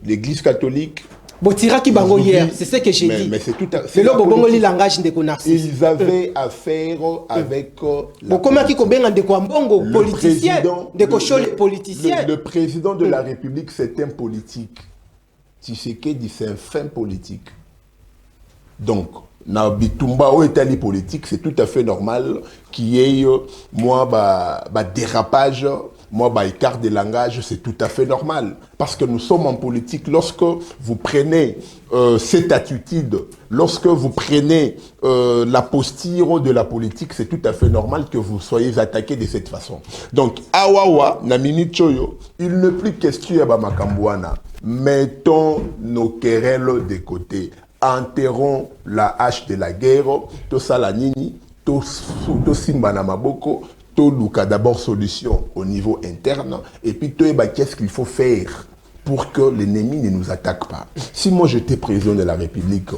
L'Église catholique Botira qui bango hier, c'est ce que j'ai dit. Mais c'est tout à fait. Le langage de Narcisse. Ils avaient affaire avec comment qui combien de quoi bongo politicien, de cochol politicien. Le président de la République, c'est un politique. Tshisekedi, c'est un fin politique. Donc, na bitumba ou état politique, c'est tout à fait normal qu'il y ait dérapage, écart de langage, c'est tout à fait normal. Parce que nous sommes en politique. Lorsque vous prenez cette attitude, lorsque vous prenez la posture de la politique, c'est tout à fait normal que vous soyez attaqué de cette façon. Donc, awawa, na minute choyo, il n'est plus question à Makambouana. Mettons nos querelles de côté. Enterrons la hache de la guerre, tout ça la nini, tout simba na maboko, tout luka d'abord solution au niveau interne, et puis qu'est-ce qu'il faut faire pour que l'ennemi ne nous attaque pas. Si moi j'étais président de la République,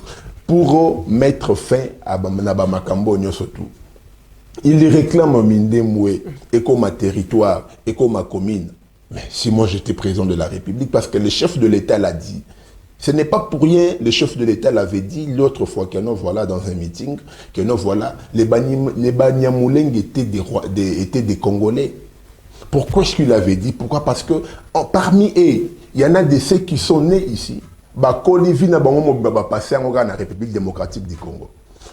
pour mettre fin à Makambo Nyosotu, il réclame Mindemwe, et comme ma territoire, et comme ma commune. Mais si moi j'étais président de la République, parce que le chef de l'État l'a dit, ce n'est pas pour rien, le chef de l'État l'avait dit l'autre fois que nous voilà dans un meeting, que nous voilà, les Banyamuleng étaient des Congolais. Pourquoi est-ce qu'il avait dit? Pourquoi? Parce que parmi eux, il y en a de ceux qui sont nés ici. Kolivina bango passé en la République démocratique du Congo.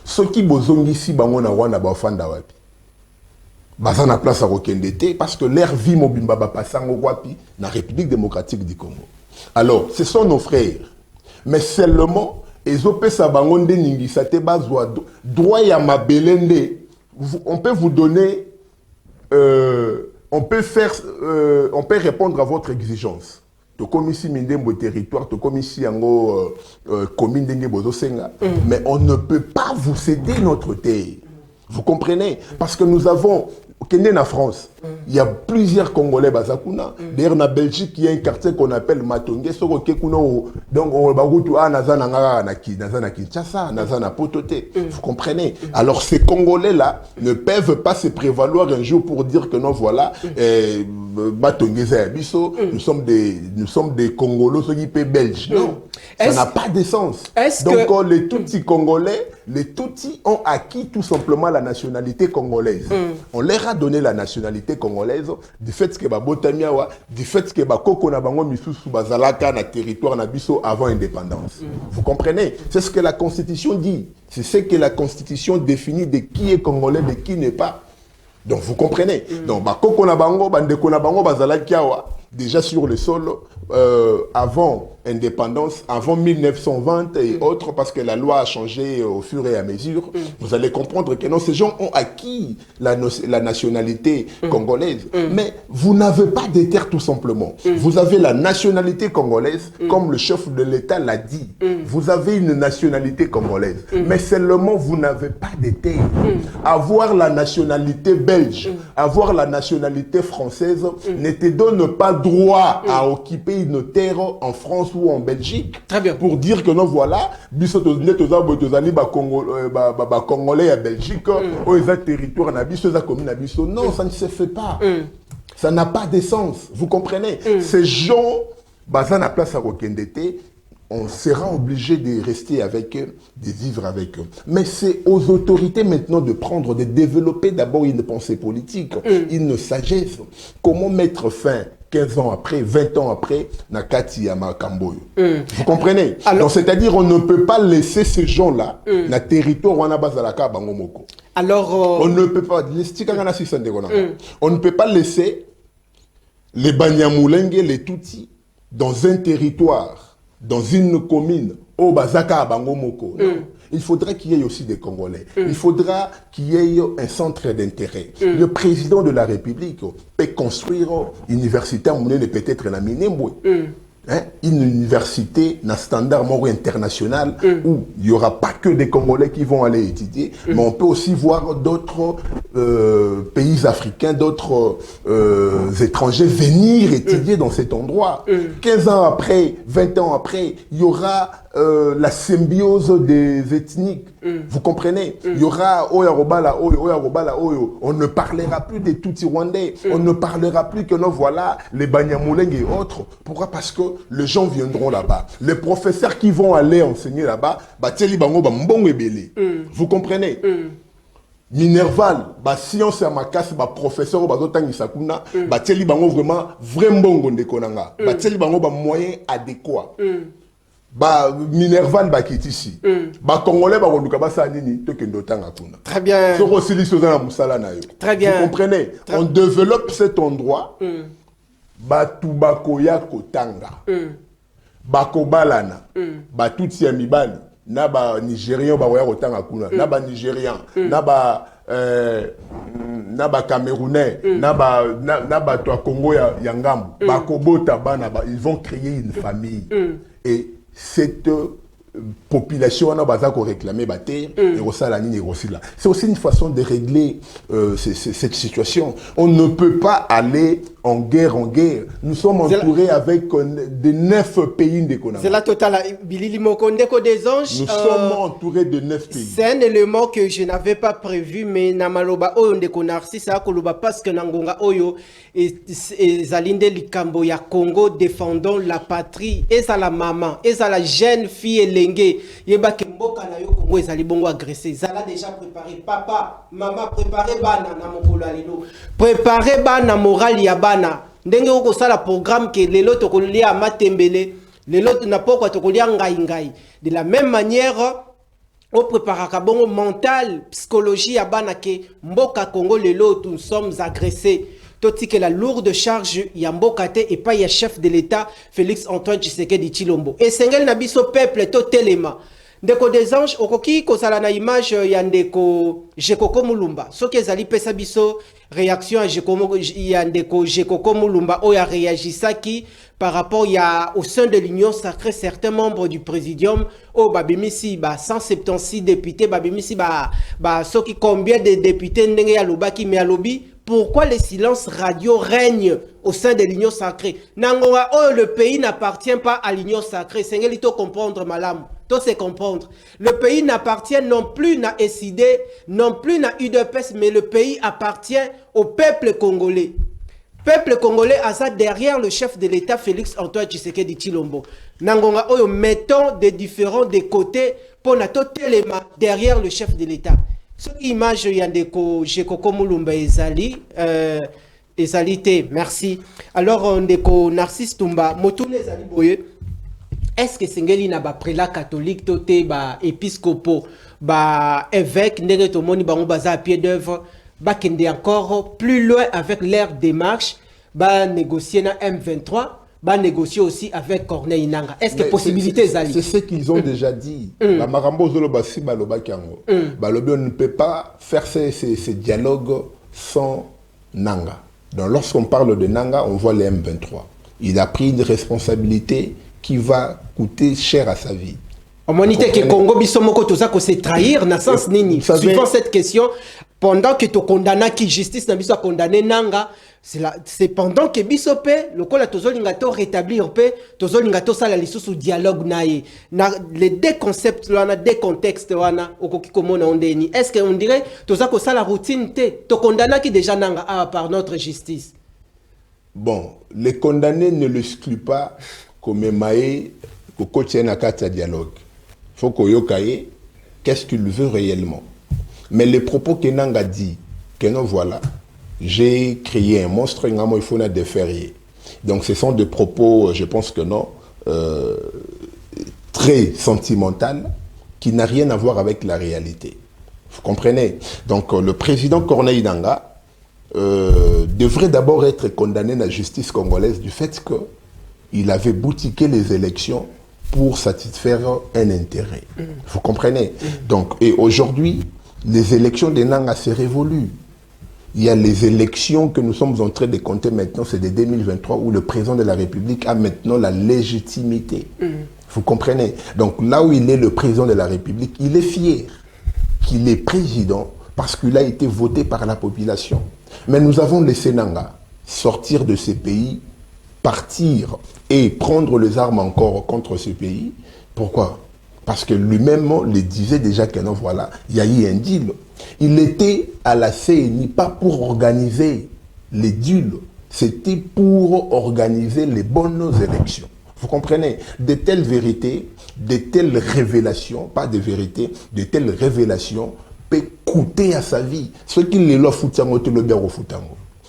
Ceux qui bozongi ici bango na Rwanda bafanda wapi. Baza na place à Rokendete parce que leur vie mobimba passé en wapi na République démocratique du Congo. Alors, ce sont nos frères. Mais seulement, on peut vous donner, on peut répondre à votre exigence. Comme ici, territoire, comme ici, commune mais on ne peut pas vous céder notre terre. Vous comprenez? Parce que nous avons, en France, il y a plusieurs Congolais bazakuna. D'ailleurs, en Belgique, il y a un quartier qu'on appelle Matonge. Donc, on va na Kinshasa, na Potote. Vous comprenez? Alors, ces Congolais-là ne peuvent pas se prévaloir un jour pour dire que non, voilà, Matonge Zayabiso, nous sommes des Congolais, ceux qui paient belges. Non, ça n'a pas de sens. Donc, les Tutsis Congolais, les Tutsis ont acquis tout simplement la nationalité congolaise. On leur a donné la nationalité congolaise du fait que Botamiawa, du fait que Koko na bango misusu bazalaka na territoire na biso avant indépendance. Vous comprenez? C'est ce que la Constitution dit. C'est ce que la Constitution définit de qui est congolais, de qui n'est pas. Donc vous comprenez? Donc Koko na bango, bandeko na bango bazalakiawa déjà sur le sol avant indépendance, avant 1920 et autres, parce que la loi a changé au fur et à mesure. Vous allez comprendre que non, ces gens ont acquis la nationalité congolaise. Mais vous n'avez pas de terre tout simplement. Vous avez la nationalité congolaise, comme le chef de l'État l'a dit. Vous avez une nationalité congolaise. Mais seulement vous n'avez pas de terre. Avoir la nationalité belge, avoir la nationalité française ne te donne pas droit à occuper une terre en France ou en Belgique. Très bien. Pour dire que non, voilà, Congolais à Belgique, ou les territoires non, ça ne se fait pas. Ça n'a pas de sens. Vous comprenez? Ces gens, bazan à place à Rokendete, on sera obligé de rester avec eux, de vivre avec eux. Mais c'est aux autorités maintenant de prendre, de développer d'abord une pensée politique, une sagesse. Comment mettre fin 15 ans après, 20 ans après, Nakati Yamakamboyo. Vous comprenez? Donc, c'est-à-dire, on ne peut pas laisser ces gens-là, na territoire Wanabazalaka Bangomoko. Alors, on ne peut pas, on ne peut pas laisser les Banyamulenge, les Tutsis, dans un territoire, dans une commune, au Bazaka Bangomoko. Il faudra qu'il y ait aussi des Congolais. Il faudra qu'il y ait un centre d'intérêt. Le président de la République peut construire une université, peut-être la Minembwe. Une université d'un standard international où il n'y aura pas que des Congolais qui vont aller étudier, mais on peut aussi voir d'autres pays africains, d'autres étrangers venir étudier dans cet endroit. 15 ans après, 20 ans après, il y aura la symbiose des ethniques. Vous comprenez? Il y aura Oyarobala, Oyo. On ne parlera plus des Tutsi-Rwandais. On ne parlera plus que non, voilà, les Banyamuleng et autres. Pourquoi? Parce que les gens viendront là-bas. Les professeurs qui vont aller enseigner là-bas, vous comprenez? Minerval, science à ma casse, professeur, Sakuna, vraiment, vraiment, moyen adéquat. Minerval bakitisi congolais très bien, très bien, vous comprenez, on développe cet endroit bakoya kotanga bakobalana batuti ya mibali na ba nigérian bakoya kotanga kuna na ba nigérian na ba camerounais na ba to Congo ya ngambu bakobota bana ils vont créer une famille et cette population on a besoin de réclamer la terre et c'est aussi une façon de régler cette situation. On ne peut pas aller en guerre. Nous sommes entourés avec de 9 pays de Konanga. C'est la totale. Bilili Mokondeko des Anges. Nous sommes entourés de 9 pays. C'est un élément que je n'avais pas prévu, mais Namaloba Oyo Ndeko Narcisse Akoloba parce que Nangonga Oyo et Zalinde Likambo ya Congo défendons la patrie. Et ça la maman, et ça la jeune fille Elenge. Yeba Kemboka na yo Congo ezali bongo agressé. Zala déjà préparé. Papa, maman préparé bana na mokolo alelo. Préparé bana moral ya bana. Ndenge oko sala programme que les lots tokolia matembele, les lots na poko tokolia ngai. De la même manière, on prépare un bon mental, psychologie à bana que mboka Congo les lots nous sommes agressés. Toti que la lourde charge ya mboka te et pas ya chef de l'État Félix Antoine Tshisekedi Tshilombo. Et sengel na biso peuple to telema. Ndeko des Anges okoki kozala na image ya ndeko Jekoko Mulumba soki ezali pesa biso réaction ya ndeko Jekoko Mulumba oya réagisaki par rapport au sein de l'Union sacrée certains membres du présidium babimisi 176 députés babimisi soki combien de députés ndenge ya lobaki mais alobi pourquoi le silence radio règne au sein de l'Union sacrée? Nangonga, le pays n'appartient pas à l'Union sacrée. C'est ce qu'il faut comprendre, madame. Tout c'est comprendre. Le pays n'appartient non plus à SID, non plus à UDPS, mais le pays appartient au peuple congolais. Peuple congolais a ça derrière le chef de l'État Félix Antoine Tshisekedi Tshilombo. Nangonga, mettons des différents des côtés pour notre élément derrière le chef de l'État. Cette image yandeko Jekoko Mulumba ezali merci. Alors ndeko Narcisse Tumba motune ezali boye. Est-ce que sengeli na ba prélat catholique toté ba épiscopo ba évêque ndenge to moni bango baza à pied d'œuvre ba kende encore plus loin avec leur démarche ba négocier na M23 va négocier aussi avec Corneille Nangaa. Est-ce que possibilité Zali? C'est ce qu'ils ont déjà dit. La Marambo Zolobasi Baloba Kiango. Balobi, on ne peut pas faire ces dialogues sans Nangaa. Donc lorsqu'on parle de Nangaa, on voit les M23. Il a pris une responsabilité qui va coûter cher à sa vie. On monite que Congo Bissomoko toza ko se trahir na sens nini. Suivant cette question, pendant que tu condamnes qui justice na biso condamné Nangaa, c'est pendant que bisope le kola tozolingato rétablir pe tozolingato sala lisusu dialogue naie na les deux concepts wana deux contextes wana okoki komona ondeni. Est-ce que on dirait toza ko sala routine te to condamna qui déjà Nangaa par notre justice? Bon, les condamnés ne l'excluent pas comme maé ko tienne à carte dialogue. Faut qu'on yokaye qu'est-ce qu'il veut réellement. Mais les propos que Nangaa dit que non voilà, j'ai créé un monstre, il faut la déférier. Donc ce sont des propos, je pense que non, très sentimentaux, qui n'ont rien à voir avec la réalité. Vous comprenez? Donc le président Corneille Nangaa devrait d'abord être condamné à la justice congolaise du fait qu'il avait boutiqué les élections pour satisfaire un intérêt. Vous comprenez? Donc, et aujourd'hui, les élections de Nangaa se révoluent. Il y a les élections que nous sommes en train de compter maintenant, c'est de 2023, où le président de la République a maintenant la légitimité. Vous comprenez? Donc là où il est le président de la République, il est fier qu'il est président parce qu'il a été voté par la population. Mais nous avons laissé Nangaa sortir de ce pays, partir et prendre les armes encore contre ce pays. Pourquoi? Parce que lui-même le disait déjà que non, voilà, il y a eu un deal. Il était à la CNI pas pour organiser les deals, c'était pour organiser les bonnes élections. Vous comprenez? De telles vérités, de telles révélations, pas de vérités, de telles révélations peut coûter à sa vie. Ce qu'il est là,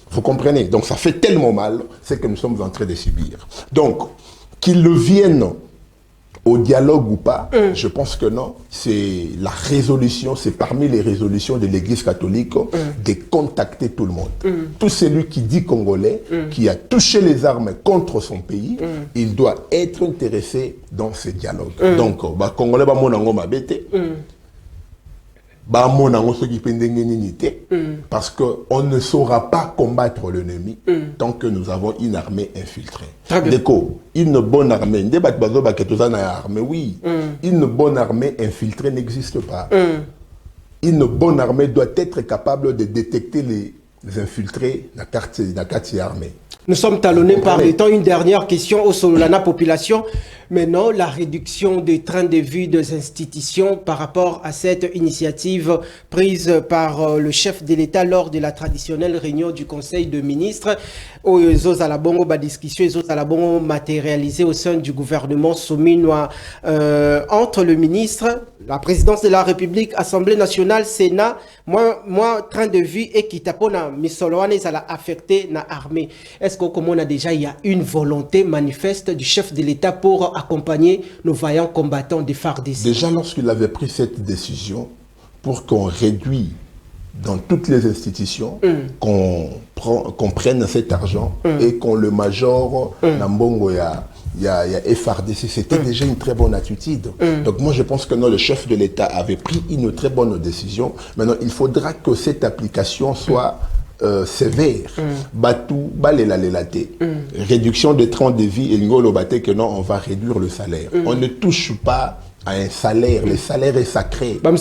vous comprenez? Donc ça fait tellement mal, c'est que nous sommes en train de subir. Donc, qu'il le vienne au dialogue ou pas, je pense que non. C'est la résolution, c'est parmi les résolutions de l'Église catholique de contacter tout le monde. Tout celui qui dit congolais, qui a touché les armes contre son pays, il doit être intéressé dans ce dialogue. Donc, congolais, parce qu'on ne saura pas combattre l'ennemi tant que nous avons une armée infiltrée. Une bonne armée, oui, une bonne armée infiltrée n'existe pas. Une bonne armée doit être capable de détecter les infiltrés dans la carte armée. Nous sommes talonnés par le temps. Une dernière question au Sololana population. Maintenant, la réduction des trains de vie des institutions par rapport à cette initiative prise par le chef de l'État lors de la traditionnelle réunion du Conseil de ministres. Aux Alabongo, discussion, aux Alabongo matérialisée au sein du gouvernement Sominois entre le ministre, la présidence de la République, Assemblée nationale, Sénat, moi, train de vie et qui tapona misoloane, ça l'a affecté na armée. Est-ce comme on a déjà, il y a une volonté manifeste du chef de l'État pour accompagner nos vaillants combattants des FARDC? Déjà, lorsqu'il avait pris cette décision pour qu'on réduise dans toutes les institutions, qu'on prenne cet argent et qu'on le majore dans Mbongo il y a FARDC, c'était déjà une très bonne attitude. Donc moi je pense que non, le chef de l'État avait pris une très bonne décision. Maintenant, il faudra que cette application soit sévère. Batou, réduction de 30 de vie et l'ingolo baté que non, on va réduire le salaire. On ne touche pas à un salaire. Le salaire est sacré. Non,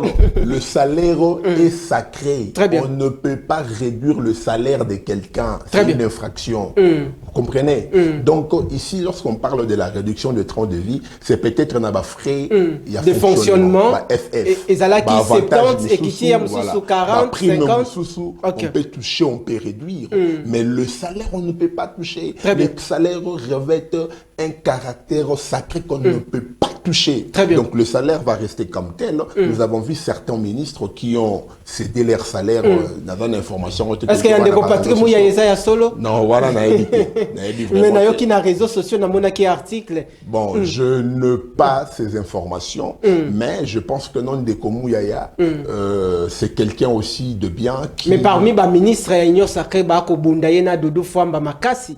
non, le salaire est sacré. On ne peut pas réduire le salaire de quelqu'un. C'est une infraction. Vous comprenez? Donc ici, lorsqu'on parle de la réduction de 30 de vie, c'est peut-être un frais de fonctionnement. FF. Et ça là qui 70 et qui tient sous 40, 50. On peut toucher, on peut réduire. Mais le salaire, on ne peut pas toucher. Le salaire revêt un caractère sacré qu'on ne peut pas toucher. Donc le salaire va rester comme tel. Nous avons vu certains ministres qui ont cédé leur salaire dans une information. Est-ce qu'il y a des patrimoines à solo? Non, voilà, n'a évité. Mais il y a qui réseaux sociaux, qui article. Bon, je ne pas ces informations, mais je pense que non des Komouyaya, c'est quelqu'un aussi de bien qui. Mais parmi les ministres, il y a sacré Bakobundayena Doudou Famba Makasi.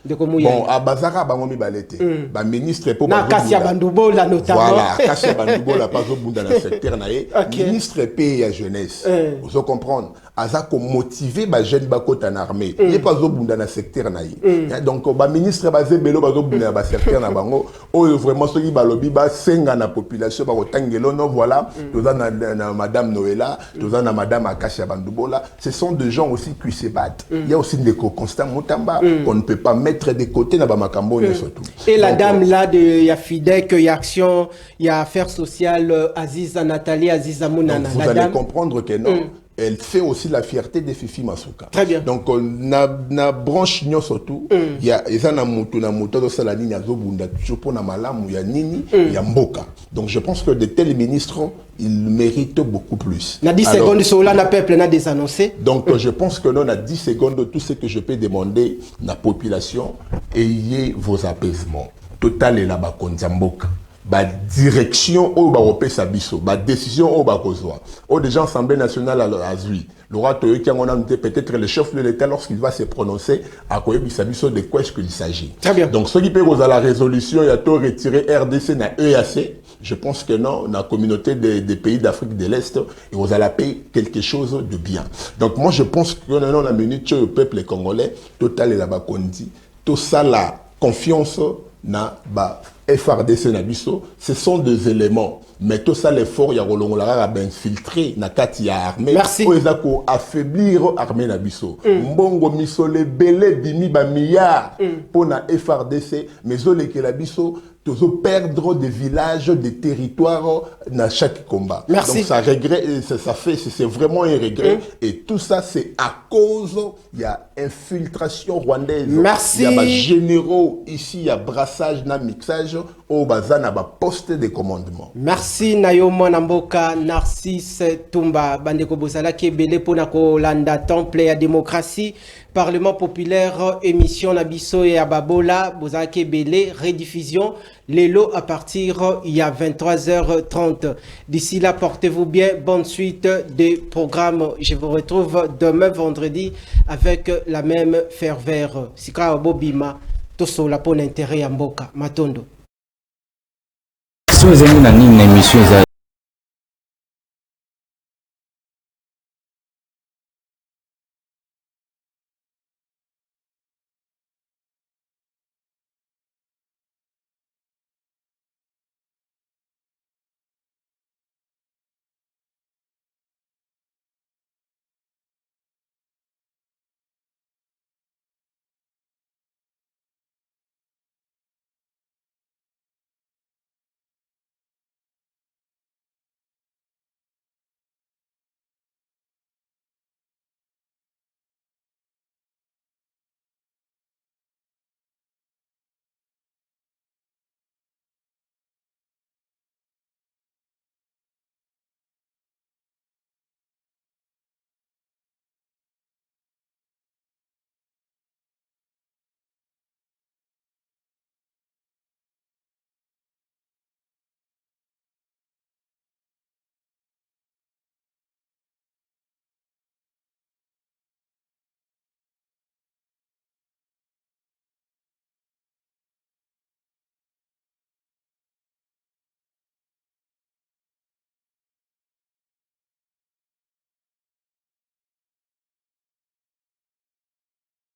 Bon, à Bazara, bangomi balete. Ba ministre pour na Kassia Bandoubola notamment. Voilà, Kassia Bandoubola pas au bout dans le secteur naé. Ministre pays à jeunesse. Vous comprenez? Azako motiver ba jeune bakota en armée. Il pas au bout dans le secteur naé. Donc ba ministre basé belo ba au bout dans le secteur na bango. Oh vraiment ceux qui ba lobby ba senga na population ba otangelo no voilà. Toza na madame Noëlla, toza na madame Kassia Bandoubola. Ce sont des gens aussi qui se battent. Il y a aussi des Constant Mutamba qu'on ne peut pas mettre de côté na bamakambo surtout. Et la dame là de ya Fidek, il y a action, il y a affaires sociales Aziza Nathalie Aziza Mounana. Vous allez comprendre que non. Elle fait aussi la fierté de Fifi Masuka. Très bien. Donc na branche nyo surtout, il y a ezana mutu na mutu do salani na zobunda chopo na malamu ya nini ya mboka. Donc je pense que de tels ministres ils méritent beaucoup plus. Na 10 secondes sur là na peuple na désannoncé. Donc je pense que non na 10 secondes tout ce que je peux demander na population, ayez vos apaisements. Total et la bakonza mboka. Ba direction au baropé sabiso, ba décision au bakozwa. Au déjà Assemblée nationale à Zui. Le roi Toyo qui a peut-être le chef de l'État lorsqu'il va se prononcer à Koyebi sabiso de quoi est-ce qu'il s'agit. Très bien. Donc ceux qui peuvent à la résolution, il y a tout retiré RDC na EAC. Je pense que non, la communauté des pays d'Afrique de l'Est, et vous allez payer quelque chose de bien. Donc moi je pense que non, la minute le peuple congolais, total et la bakondi, tout ça la confiance na ba FRDC na biso, ce sont des éléments. Mais tout ça, l'effort, il y a rolongolara infiltré na kati ya armée. Merci. Pour affaiblir l'armée na biso. Mbongo miso le belé bimi ba milliards pour na FRDC, mais zole ke la biso toujours perdre des villages, des territoires dans chaque combat. Merci. Donc ça regrette, c'est vraiment un regret. Et tout ça, c'est à cause, il y a infiltration rwandaise. Merci. Il y a des généraux ici, il y a brassage, na mixage, au bazan, il poste de commandement. Merci Nayomo Namboka, Narcisse Tumba, Bandeko Bosala Kebele Ponako Landa Temple et démocratie, Parlement populaire, émission Nabiso et Ababola, Bosala Kebele, rediffusion, les lots à partir il y a 23h30. D'ici là, portez-vous bien, bonne suite des programmes. Je vous retrouve demain vendredi avec la même ferveur. Sika Bobima, Toso la pon intérêt à Mboka, Matondo. Émission